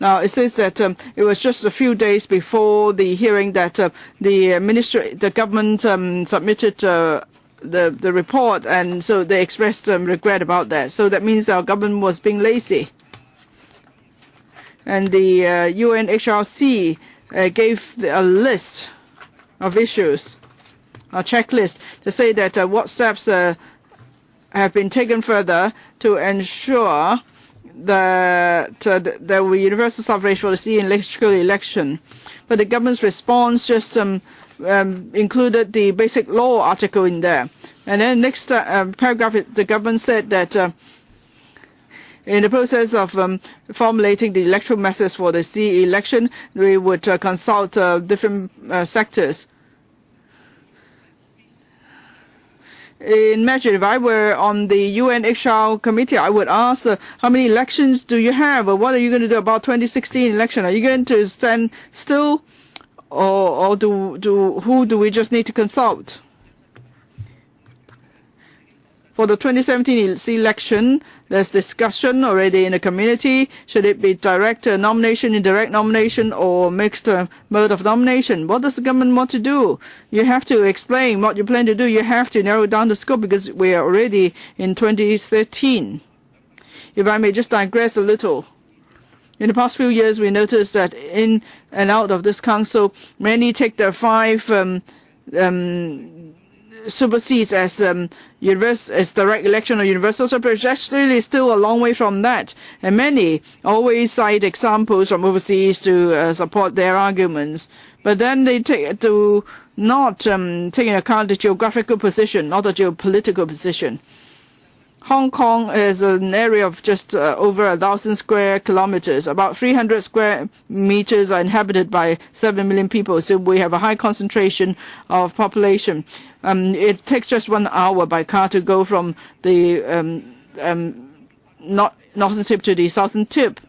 now it says that it was just a few days before the hearing that the government submitted the report, and so they expressed regret about that. So that means our government was being lazy. And the UNHRC gave a list of issues, a checklist to say that what steps have been taken further to ensure that there will be universal suffrage for the CE and LegCo election. But the government's response just included the basic law article in there. And then next paragraph, the government said that in the process of formulating the electoral methods for the CE election, we would consult different sectors. Imagine if I were on the UN HR committee, I would ask how many elections do you have, or what are you going to do about 2016 election? Are you going to stand still, or who do we just need to consult? For the 2017 election, there's discussion already in the community. Should it be direct nomination, indirect nomination, or mixed mode of nomination? What does the government want to do? You have to explain what you plan to do. You have to narrow down the scope because we are already in 2013. If I may just digress a little. In the past few years, we noticed that in and out of this council, many take the 5 super seats as direct election or universal suffrage. Actually, still a long way from that. And many always cite examples from overseas to support their arguments. But then they do not take into account the geographical position, not the geopolitical position. Hong Kong is an area of just over 1,000 square kilometers. About 300 square meters are inhabited by 7 million people, so we have a high concentration of population. It takes just 1 hour by car to go from the northern tip to the southern tip.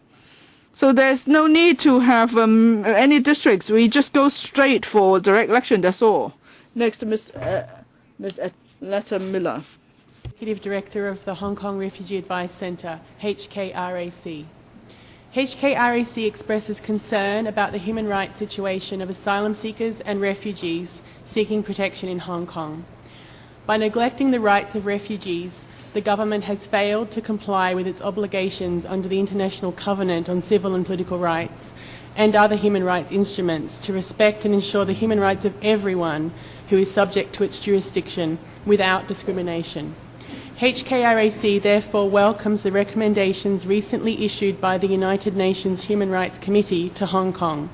So there's no need to have any districts. We just go straight for direct election, that's all. Next, Ms. Letta Miller. Executive Director of the Hong Kong Refugee Advice Centre, HKRAC. HKRAC expresses concern about the human rights situation of asylum seekers and refugees seeking protection in Hong Kong. By neglecting the rights of refugees, the government has failed to comply with its obligations under the International Covenant on Civil and Political Rights and other human rights instruments to respect and ensure the human rights of everyone who is subject to its jurisdiction without discrimination. HKRAC therefore welcomes the recommendations recently issued by the United Nations Human Rights Committee to Hong Kong,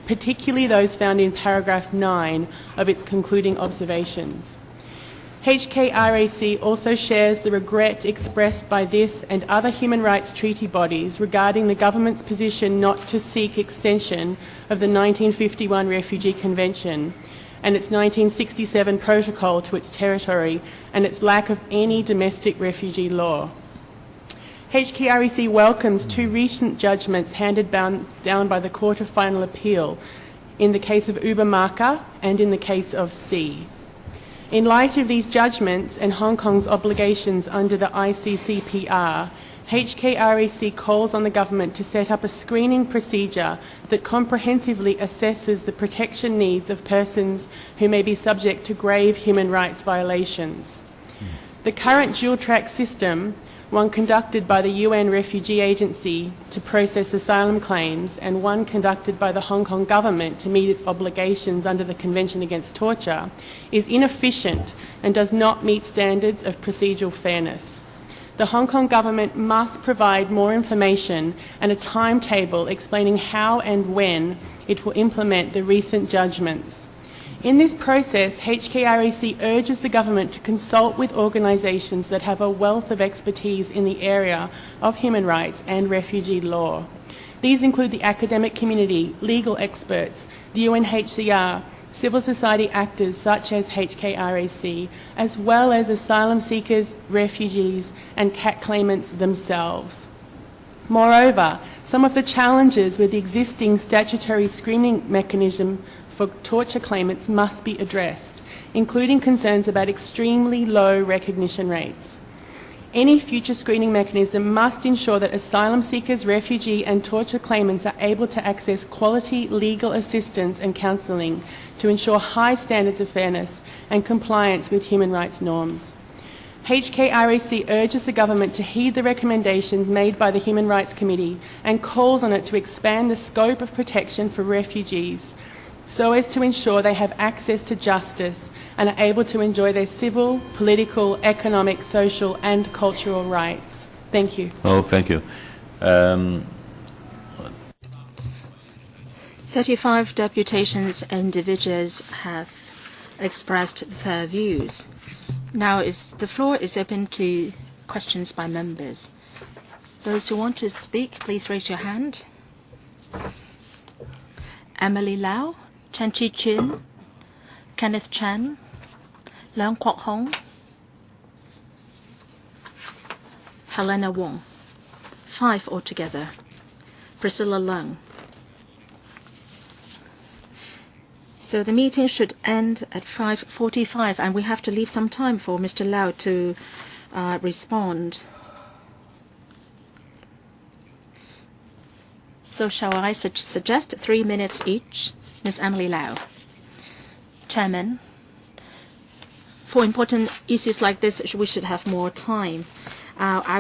particularly those found in paragraph 9 of its concluding observations. HKRAC also shares the regret expressed by this and other human rights treaty bodies regarding the government's position not to seek extension of the 1951 Refugee Convention and its 1967 protocol to its territory and its lack of any domestic refugee law. HKRAC welcomes 2 recent judgments handed down by the Court of Final Appeal in the case of Ubermarker and in the case of C. In light of these judgments and Hong Kong's obligations under the ICCPR, HKRAC calls on the government to set up a screening procedure that comprehensively assesses the protection needs of persons who may be subject to grave human rights violations. The current dual-track system, one conducted by the UN Refugee Agency to process asylum claims and one conducted by the Hong Kong government to meet its obligations under the Convention Against Torture, is inefficient and does not meet standards of procedural fairness. The Hong Kong government must provide more information and a timetable explaining how and when it will implement the recent judgments. In this process, HKRAC urges the government to consult with organisations that have a wealth of expertise in the area of human rights and refugee law. These include the academic community, legal experts, the UNHCR, civil society actors such as HKRAC, as well as asylum seekers, refugees and CAT claimants themselves. Moreover, some of the challenges with the existing statutory screening mechanism for torture claimants must be addressed, including concerns about extremely low recognition rates. Any future screening mechanism must ensure that asylum seekers, refugee and torture claimants are able to access quality legal assistance and counselling to ensure high standards of fairness and compliance with human rights norms. HKRAC urges the government to heed the recommendations made by the Human Rights Committee and calls on it to expand the scope of protection for refugees so as to ensure they have access to justice and are able to enjoy their civil, political, economic, social and cultural rights. Thank you. Oh, thank you. 35 deputations and individuals have expressed their views. Now the floor is open to questions by members. Those who want to speak, please raise your hand. Emily Lau, Chan Chi-Chin, Kenneth Chan, Dr Hon, Helena Wong. 5 altogether. Priscilla Leung. So the meeting should end at 5:45, and we have to leave some time for Mr. Lau to respond. So shall I suggest 3 minutes each? Ms. Emily Lau. Chairman, for important issues like this, we should have more time.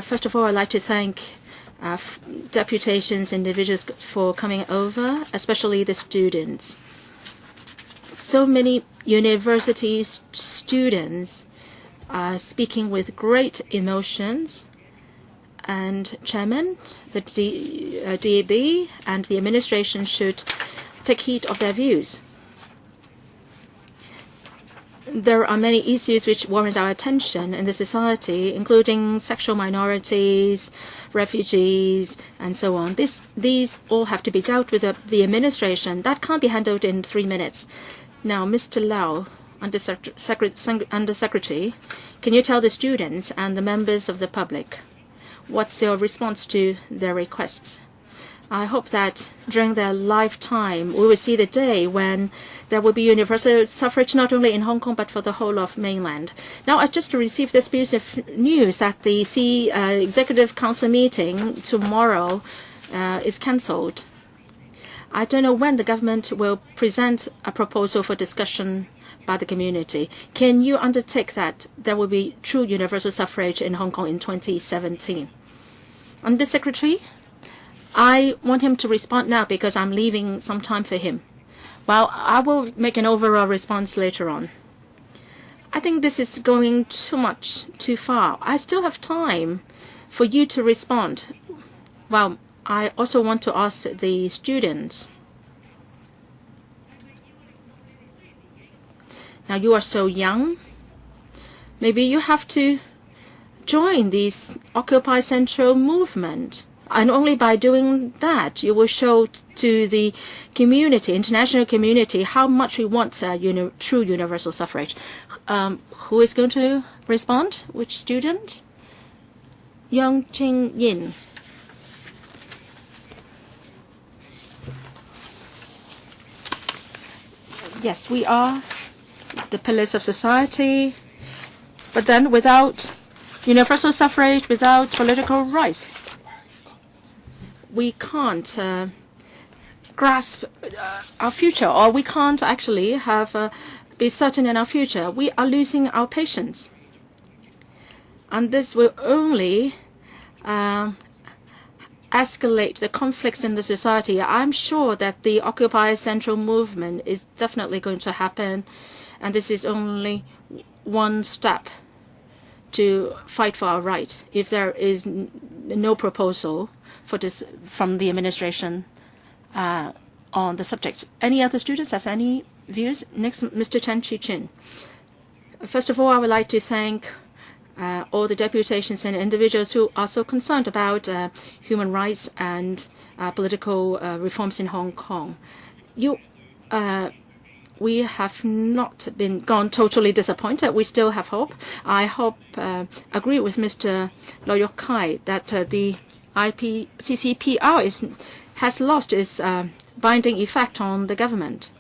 First of all, I'd like to thank deputations, individuals for coming over, especially the students. So many university students are speaking with great emotions, and Chairman, the DAB and the administration should take heed of their views. There are many issues which warrant our attention in the society, including sexual minorities, refugees, and so on. These all have to be dealt with the administration. That can't be handled in 3 minutes. Now, Mr. Lau, Undersecretary, can you tell the students and the members of the public what's your response to their requests? I hope that during their lifetime we will see the day when there will be universal suffrage not only in Hong Kong but for the whole of mainland. Now, I just received this piece of news that the Executive Council meeting tomorrow is cancelled. I don't know when the government will present a proposal for discussion by the community. Can you undertake that there will be true universal suffrage in Hong Kong in 2017? Undersecretary, I want him to respond now because I'm leaving some time for him. Well, I will make an overall response later on. I think this is going too far. I still have time for you to respond. Well, I also want to ask the students. Now, you are so young. Maybe you have to join this Occupy Central movement. And only by doing that, you will show to the community, international community, how much we want true universal suffrage. Who is going to respond? Which student? Yang Ching Yin. Yes, we are the pillars of society, but then without universal suffrage, without political rights, we can't grasp our future, or we can't actually be certain in our future. We are losing our patience, and this will only escalate the conflicts in the society. I'm sure that the Occupy Central movement is definitely going to happen, and this is only one step to fight for our rights. If there is no proposal for this from the administration on the subject. Any other students have any views? Next, Mr. Chan Chi-Chin. First of all, I would like to thank all the deputations and individuals who are so concerned about human rights and political reforms in Hong Kong. We have not gone totally disappointed. We still have hope. I agree with Mr. Loh Yok Kai that the CCPR has lost its binding effect on the government.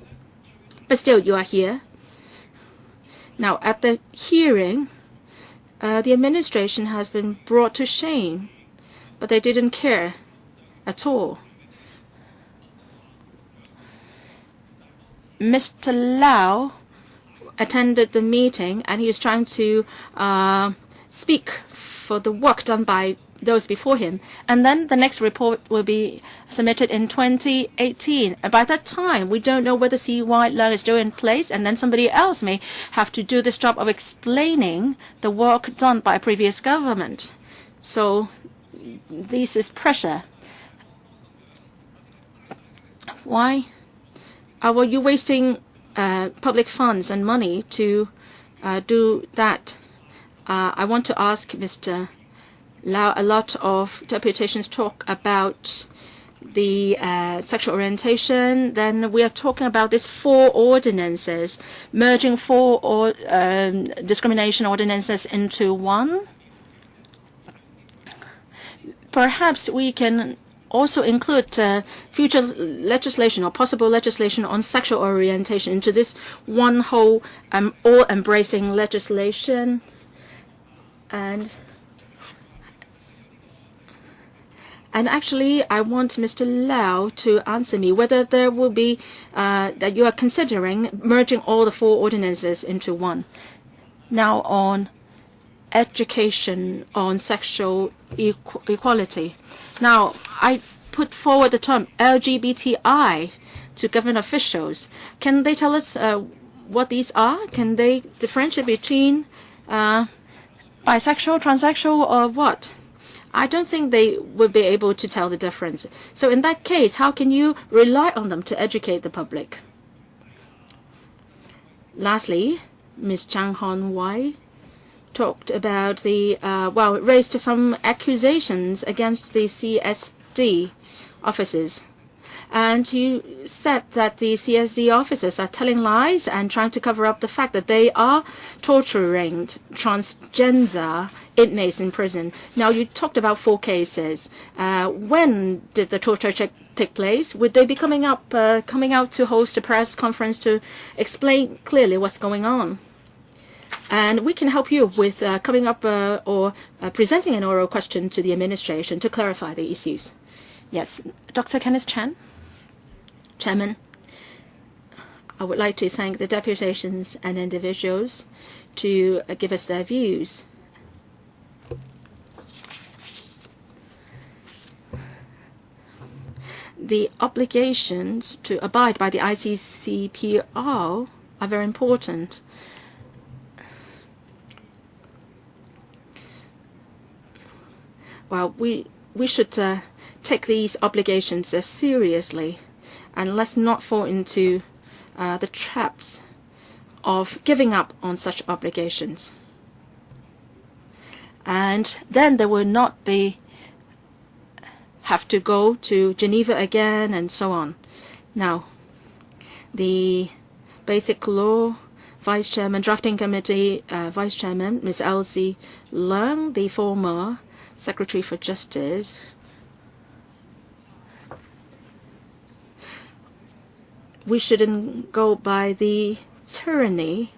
But still, you are here. Now, at the hearing, the administration has been brought to shame, but they didn't care at all. Mr. Lau attended the meeting, and he was trying to speak for the work done by those before him. And then the next report will be submitted in 2018. And by that time, we don't know whether CY Leung is still in place, and then somebody else may have to do this job of explaining the work done by a previous government. So this is pressure. Why are you wasting public funds and money to do that? I want to ask Mr. Lau. A lot of deputations talk about the sexual orientation. Then we are talking about these 4 ordinances, merging 4 discrimination ordinances into one. Perhaps we can also include future legislation or possible legislation on sexual orientation into this one whole all-embracing legislation. And actually, I want Mr. Lau to answer me whether there will be that you are considering merging all the 4 ordinances into one. Now, on education on sexual equality. Now, I put forward the term LGBTI to government officials. Can they tell us what these are? Can they differentiate between bisexual, transsexual, or what? I don't think they will be able to tell the difference. So in that case, how can you rely on them to educate the public? Lastly, Ms. Chang Hon Wai talked about the, raised some accusations against the CSD officers. And you said that the CSD officers are telling lies and trying to cover up the fact that they are torturing transgender inmates in prison. Now, you talked about 4 cases. When did the torture take place? Would they be coming out to host a press conference to explain clearly what's going on? And we can help you with coming up or presenting an oral question to the administration to clarify the issues. Yes, Dr. Kenneth CHAN. Chairman, I would like to thank the deputations and individuals to give us their views. The obligations to abide by the ICCPR are very important. Well, we should take these obligations seriously, and let's not fall into the traps of giving up on such obligations. And then there will not have to go to Geneva again and so on. Now, the Basic Law Vice Chairman, Drafting Committee Vice Chairman, Ms. Elsie Leung, the former Secretary for Justice, we shouldn't go by the tyranny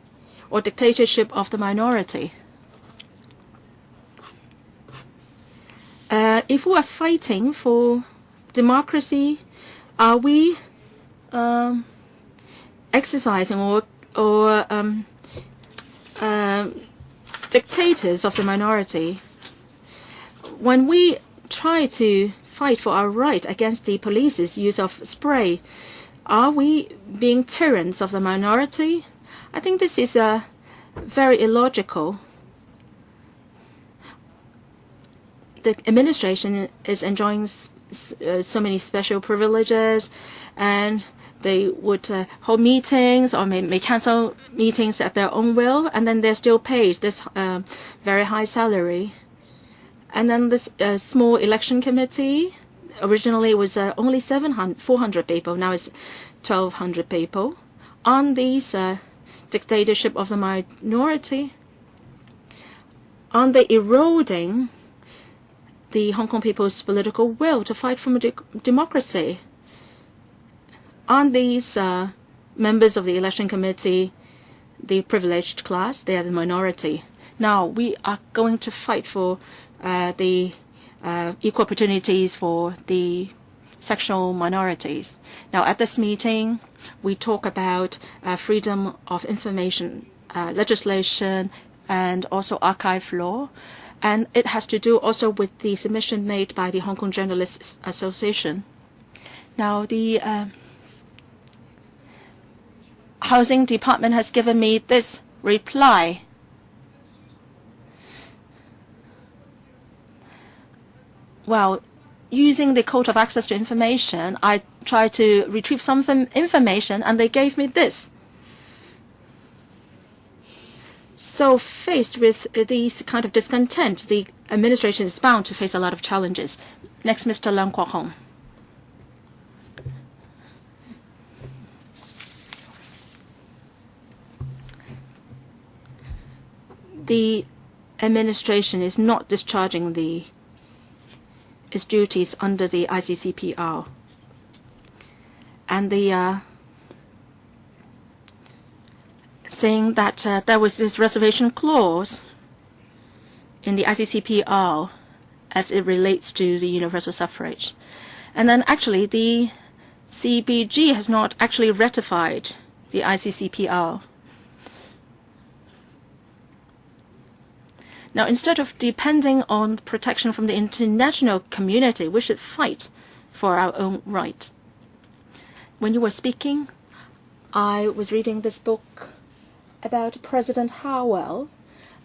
or dictatorship of the minority. If we are fighting for democracy, are we exercising or dictators of the minority? When we try to fight for our right against the police's use of spray, are we being tyrants of the minority? I think this is very illogical. The administration is enjoying so many special privileges, and they would hold meetings or may cancel meetings at their own will, and then they're still paid this very high salary. And then this small election committee, originally it was only 400 people, now it's 1,200 people. On these dictatorship of the minority, on the eroding the Hong Kong people's political will to fight for democracy. On these members of the election committee, the privileged class, they are the minority. Now we are going to fight for the equal opportunities for the sexual minorities. Now at this meeting, we talk about freedom of information legislation and also archive law. And it has to do also with the submission made by the Hong Kong Journalists Association. Now, the Housing Department has given me this reply. Well, using the Code of Access to Information, I tried to retrieve some information, and they gave me this. So faced with these kind of discontent, the administration is bound to face a lot of challenges. Next, Mr. Leung Kwok-hong. The administration is not discharging its duties under the ICCPR. And the saying that there was this reservation clause in the ICCPR as it relates to the universal suffrage. And then actually the CBG has not actually ratified the ICCPR. Now, instead of depending on protection from the international community, we should fight for our own right. When you were speaking, I was reading this book about President Havel,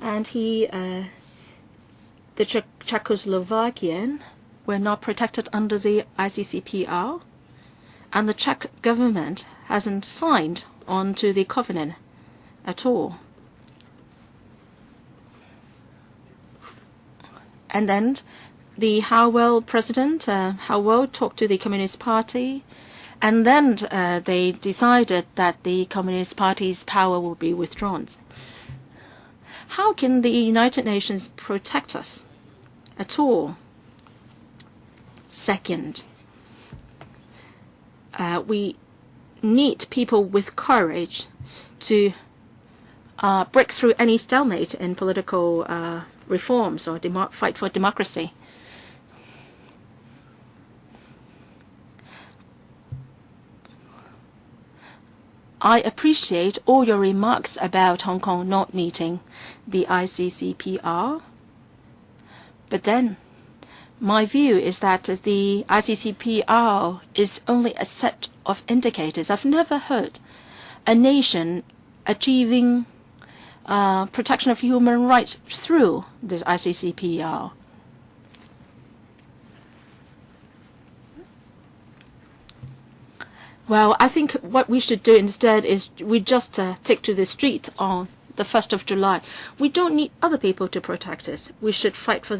and the Czechoslovakian were not protected under the ICCPR, and the Czech government hasn't signed on to the covenant at all. And then the Havel president, Havel, talked to the Communist Party, and then they decided that the Communist Party's power will be withdrawn. How can the United Nations protect us at all? Second, we need people with courage to break through any stalemate in political reforms or fight for democracy. I appreciate all your remarks about Hong Kong not meeting the ICCPR, but then my view is that the ICCPR is only a set of indicators. I've never heard a nation achieving protection of human rights through this ICCPR. Well, I think what we should do instead is we just take to the street on the 1st of July. We don't need other people to protect us. We should fight for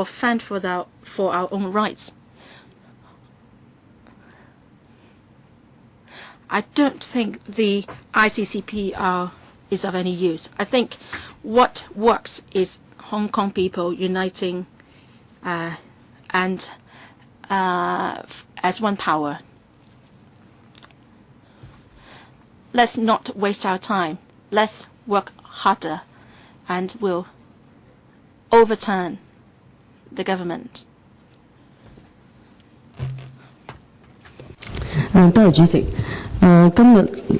fend for our own rights. I don't think the ICCPR is of any use. I think what works is Hong Kong people uniting and as one power. Let's not waste our time. Let's work harder, and we'll overturn the government. 多謝主席。今日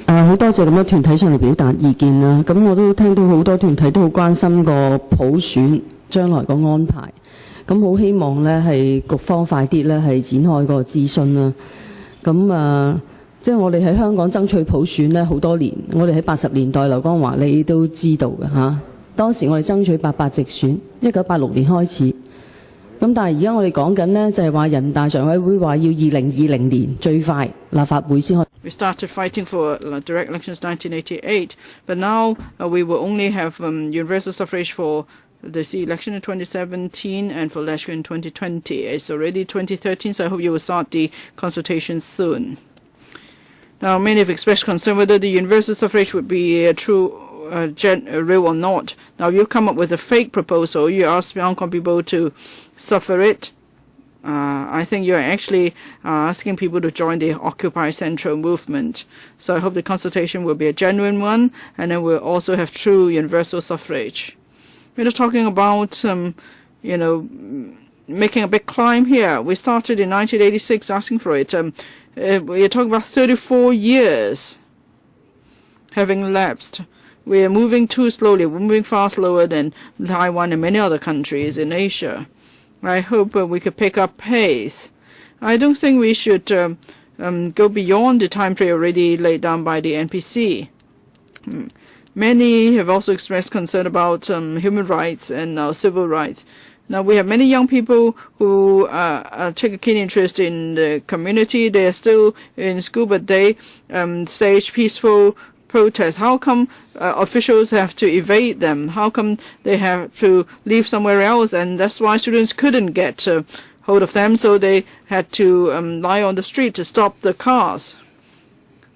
好多謝咁多團體上嚟表達意見啦。咁我都聽到好多團體都好關心個普選將來個安排。咁好希望咧係局方快啲咧係展開個諮詢啦。咁即係我哋喺香港爭取普選咧好多年，我哋喺80年代劉江華你都知道嘅嚇。當時我哋爭取88直選，1986年開始。咁但係而家我哋講緊呢，就係話人大常委會話要2020年最快立法會先可以。We started fighting for direct elections 1988, but now we will only have universal suffrage for the C election in 2017 and for election in 2020. It's already 2013, so I hope you will start the consultation soon. Now, many have expressed concern whether the universal suffrage would be real or not. Now, you come up with a fake proposal. You ask Hong Kong people to suffer it. I think you're actually asking people to join the Occupy Central movement. So I hope the consultation will be a genuine one, and then we'll also have true universal suffrage. We're just talking about, making a big climb here. We started in 1986 asking for it. We're talking about 34 years having lapsed. We are moving too slowly. We're moving far slower than Taiwan and many other countries in Asia. I hope we could pick up pace. I don't think we should go beyond the time period already laid down by the NPC. Many have also expressed concern about human rights and civil rights. Now, we have many young people who take a keen interest in the community. They are still in school, but they stage peaceful protests. How come officials have to evade them? How come they have to leave somewhere else? And that's why students couldn't get hold of them, so they had to lie on the street to stop the cars.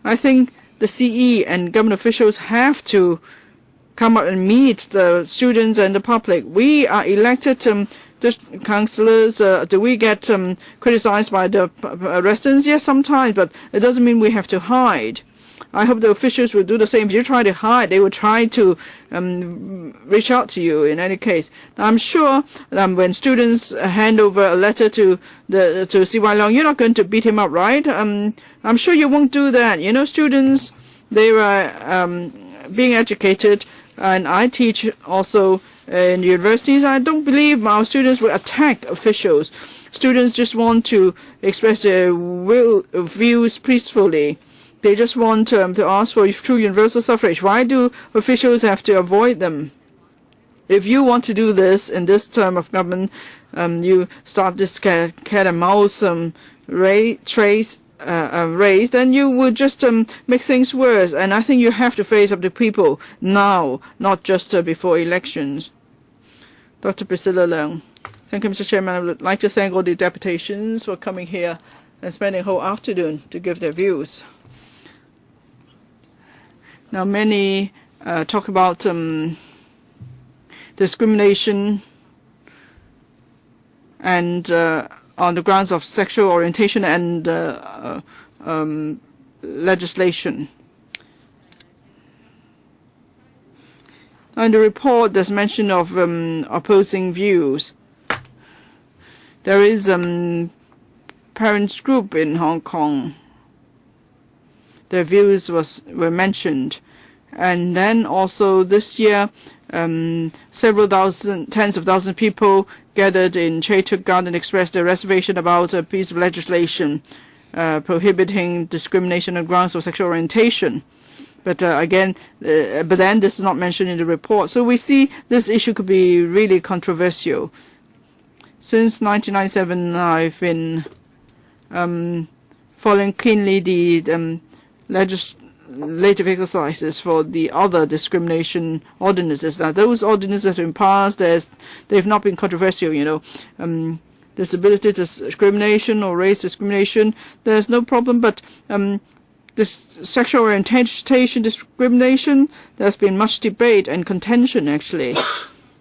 I think the CE and government officials have to come up and meet the students and the public. We are elected councillors. Do we get criticized by the residents? Yes, sometimes, but it doesn't mean we have to hide. I hope the officials will do the same. If you try to hide, they will try to reach out to you in any case. Now, I'm sure when students hand over a letter to C.Y. Leung, you're not going to beat him up, right? I'm sure you won't do that. You know, students, they are being educated, and I teach also in universities. I don't believe our students will attack officials. Students just want to express their views peacefully. They just want to ask for true universal suffrage. Why do officials have to avoid them? If you want to do this in this term of government, you start this cat and mouse race, then you would just make things worse. And I think you have to face up to people now, not just before elections. Dr. Priscilla Leung. Thank you, Mr. Chairman. I would like to thank all the deputations for coming here and spending a whole afternoon to give their views. Now, many talk about discrimination and on the grounds of sexual orientation and legislation. In the report, there's mention of opposing views. There is parents group in Hong Kong. Their views were mentioned. And then also this year, several tens of thousands of people gathered in Chaituk Garden expressed their reservation about a piece of legislation prohibiting discrimination on grounds of sexual orientation. But again, but then this is not mentioned in the report. So we see this issue could be really controversial. Since 1997, I've been following keenly the legislative exercises for the other discrimination ordinances. Now, those ordinances that have been passed, they've not been controversial, you know. Disability discrimination or race discrimination, there's no problem. But this sexual orientation discrimination, there's been much debate and contention, actually.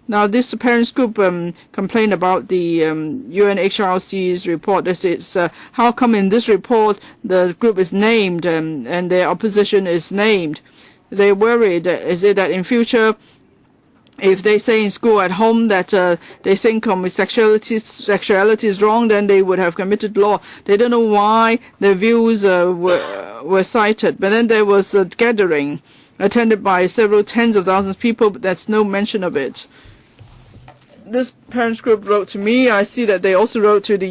Now, this parents group complained about the UNHRC's report. This is how come in this report the group is named and their opposition is named. They're worried. Is it that in future, if they say in school at home that they think homosexuality is wrong, then they would have committed law. They don't know why their views were cited. But then there was a gathering attended by several tens of thousands of people, but there's no mention of it. This parents group wrote to me. I see that they also wrote to the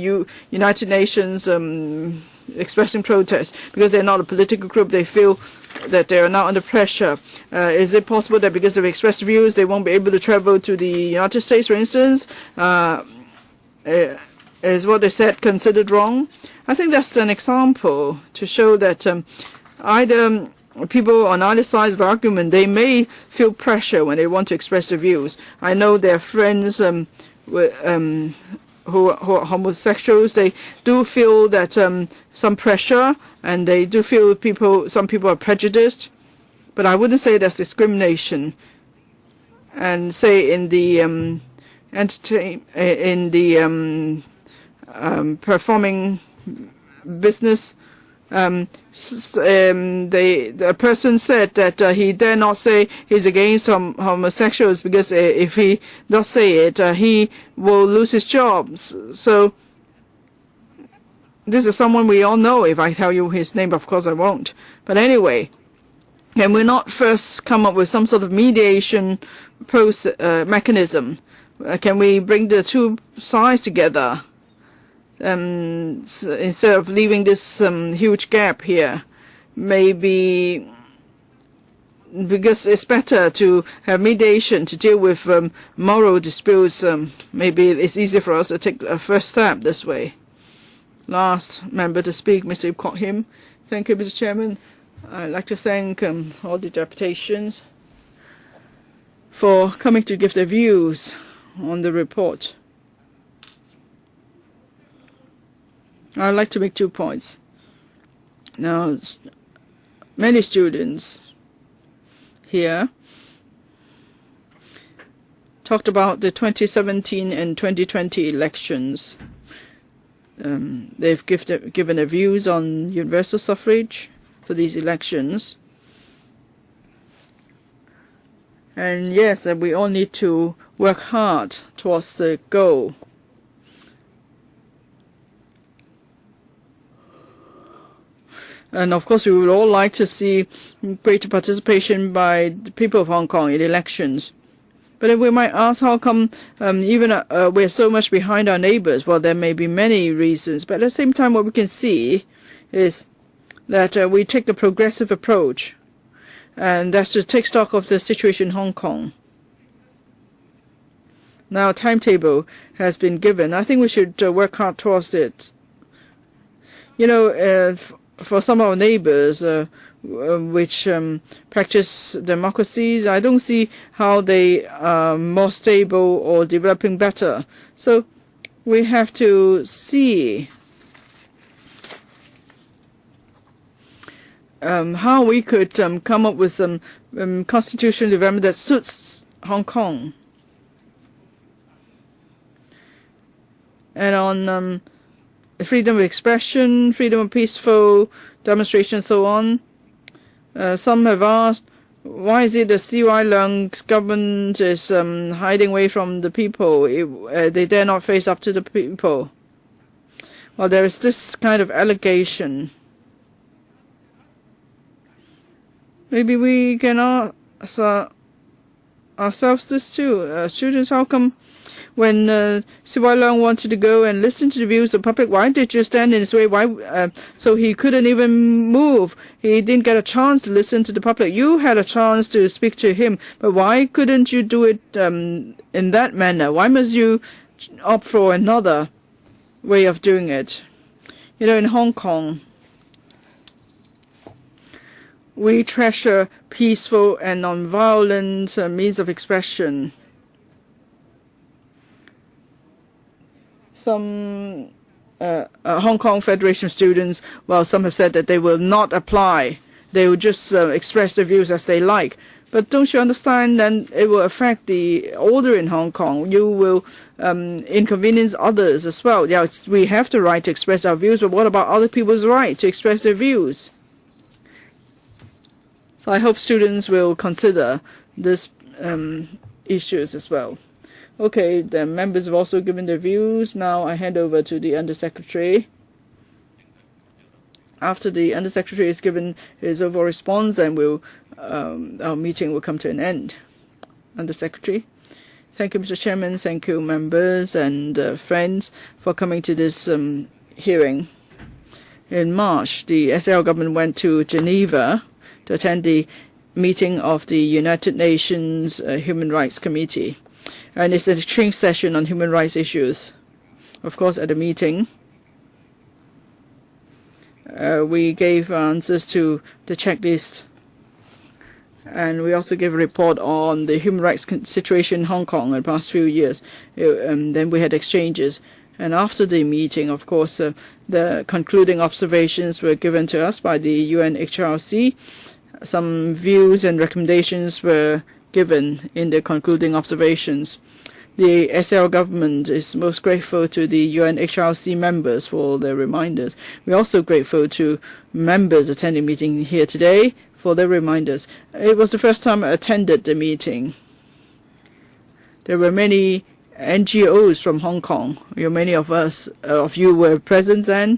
United Nations expressing protest because they're not a political group. They feel that they are now under pressure. Is it possible that because they've expressed views, they won't be able to travel to the United States, for instance? Is what they said considered wrong? I think that's an example to show that either people on either side of the argument, they may feel pressure when they want to express their views. I know their friends who are homosexuals, they do feel that some pressure, and they do feel some people are prejudiced. But I wouldn't say that's discrimination. And say in the performing business, the person said that he dare not say he's against homosexuals because if he does say it, he will lose his job. So this is someone we all know. If I tell you his name, of course I won't. But anyway, Can we not first come up with some sort of mediation mechanism? Can we bring the two sides together instead of leaving this huge gap here? Maybe because it's better to have mediation to deal with moral disputes. Maybe it's easier for us to take a first step this way. Last member to speak, Mr. Ip Kwok Him. Thank you, Mr. Chairman. I'd like to thank all the deputations for coming to give their views on the report. I'd like to make 2 points. Now, many students here talked about the 2017 and 2020 elections. They've given their views on universal suffrage for these elections. And yes, we all need to work hard towards the goal. And of course, we would all like to see greater participation by the people of Hong Kong in elections. But if we might ask, how come even we're so much behind our neighbors? Well, there may be many reasons. But at the same time, what we can see is that we take the progressive approach, and that's to take stock of the situation in Hong Kong. Now, a timetable has been given. I think we should work hard towards it. You know, for some of our neighbors which practice democracies, I don't see how they are more stable or developing better. So we have to see how we could come up with some constitutional development that suits Hong Kong. And on freedom of expression, freedom of peaceful demonstration, and so on, some have asked, why is it that C.Y. Leung's government is hiding away from the people? They dare not face up to the people. Well, there is this kind of allegation. Maybe we can ask ourselves this too. Students, how come when C.Y. Leung wanted to go and listen to the views of the public, why did you stand in his way? Why? So he couldn't even move. He didn't get a chance to listen to the public. You had a chance to speak to him, but why couldn't you do it in that manner? Why must you opt for another way of doing it? You know, in Hong Kong, we treasure peaceful and non-violent means of expression. Some Hong Kong Federation students, well, some have said that they will not apply. They will just express their views as they like. But don't you understand, then it will affect the order in Hong Kong. You will inconvenience others as well. Yes, we have the right to express our views, but what about other people's right to express their views? So I hope students will consider these issues as well. Okay, the members have also given their views. Now I hand over to the Undersecretary. After the Undersecretary has given his overall response, then our meeting will come to an end. Undersecretary. Thank you, Mr. Chairman. Thank you, members and friends, for coming to this hearing. In March, the SAR government went to Geneva to attend the meeting of the United Nations Human Rights Committee. And it's an exchange session on human rights issues. Of course, at the meeting, we gave answers to the checklist, and we also gave a report on the human rights situation in Hong Kong in the past few years. Then we had exchanges. And after the meeting, of course, the concluding observations were given to us by the UNHRC. Some views and recommendations were given in the concluding observations. The SAR government is most grateful to the UNHRC members for their reminders. We're also grateful to members attending the meeting here today for their reminders. It was the first time I attended the meeting. There were many NGOs from Hong Kong. Many of you were present then.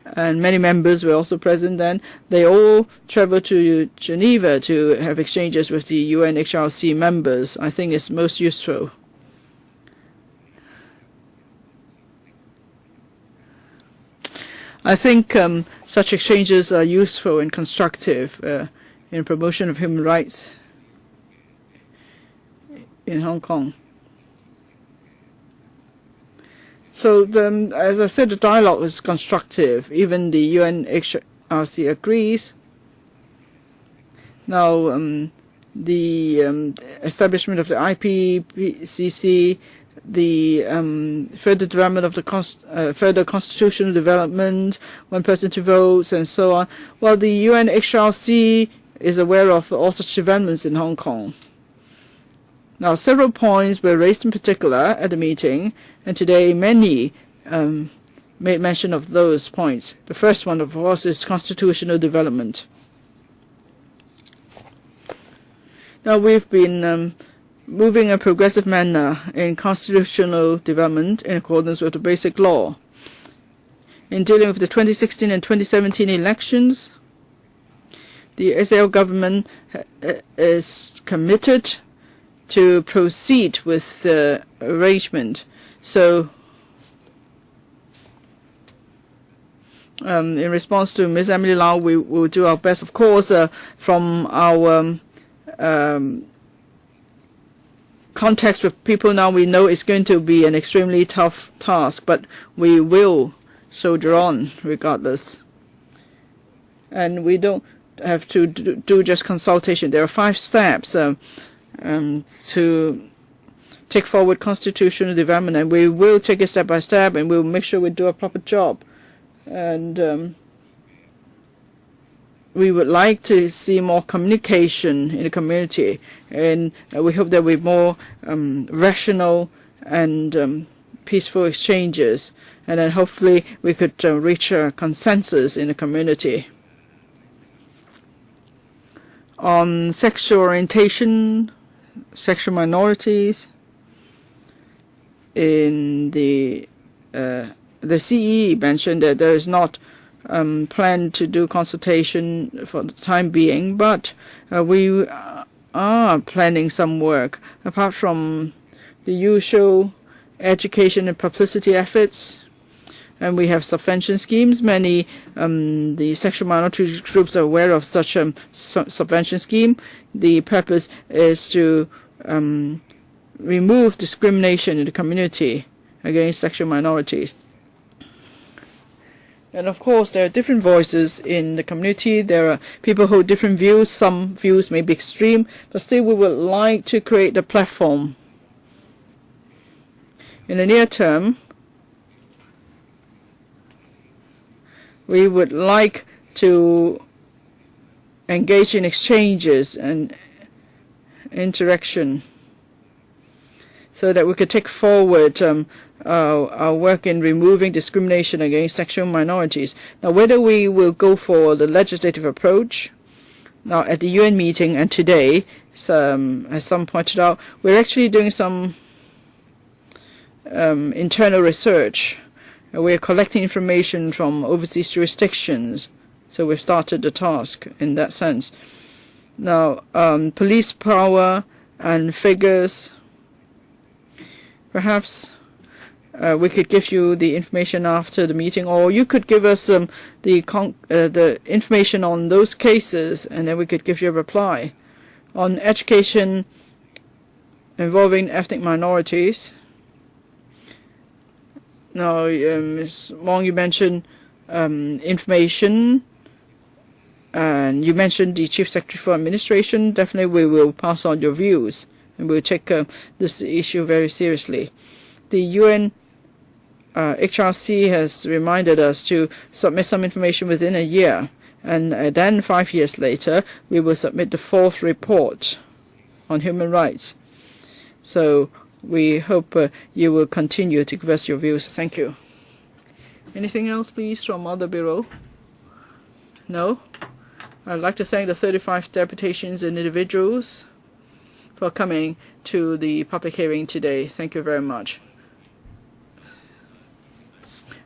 and many members were also present then. They all traveled to Geneva to have exchanges with the UN HRC members. I think it's most useful. I think such exchanges are useful and constructive in promotion of human rights in Hong Kong. So, as I said, the dialogue is constructive. Even the UNHRC agrees. Now, the establishment of the IPPCC, the further development of the further constitutional development, one person, two votes, and so on. Well, the UNHRC is aware of all such developments in Hong Kong. Now, several points were raised in particular at the meeting, and today many made mention of those points. The first one, of course, is constitutional development. Now, we've been moving in a progressive manner in constitutional development in accordance with the basic law. In dealing with the 2016 and 2017 elections, the SAO government is committed to proceed with the arrangement. So, in response to Ms. Emily Lau, we will do our best. Of course, from our context with people now, we know it's going to be an extremely tough task, but we will soldier on regardless. And we don't have to do just consultation. There are 5 steps to take forward constitutional development, and we will take it step by step, and we'll make sure we do a proper job. And we would like to see more communication in the community, and we hope there will be more rational and peaceful exchanges, and then hopefully we could reach a consensus in the community. On sexual orientation, sexual minorities, in the CE mentioned that there is not planned to do consultation for the time being, but we are planning some work. Apart from the usual education and publicity efforts, and we have subvention schemes. Many the sexual minority groups are aware of such a subvention scheme. The purpose is to remove discrimination in the community against sexual minorities. And of course, there are different voices in the community. There are people who hold different views. Some views may be extreme, but still we would like to create a platform. In the near term, we would like to engage in exchanges and interaction so that we could take forward our work in removing discrimination against sexual minorities. Now, whether we will go for the legislative approach, now at the UN meeting and today, as some pointed out, we're actually doing some internal research. We're collecting information from overseas jurisdictions, so we've started the task in that sense. Now, police power and figures, perhaps we could give you the information after the meeting, or you could give us the information on those cases, and then we could give you a reply. On education involving ethnic minorities, now, Ms. Wong, you mentioned information, and you mentioned the Chief Secretary for Administration. Definitely we will pass on your views, and we'll take this issue very seriously. The UN HRC has reminded us to submit some information within a year, and then 5 years later, we will submit the 4th report on human rights. So we hope you will continue to give us your views. Thank you. Anything else, please, from other bureau? No? I'd like to thank the 35 deputations and individuals for coming to the public hearing today. Thank you very much.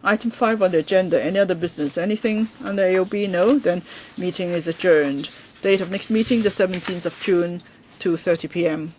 Item 5 on the agenda, any other business? Anything on the AOB? No? Then meeting is adjourned. Date of next meeting, the 17th of June, 2:30 p.m.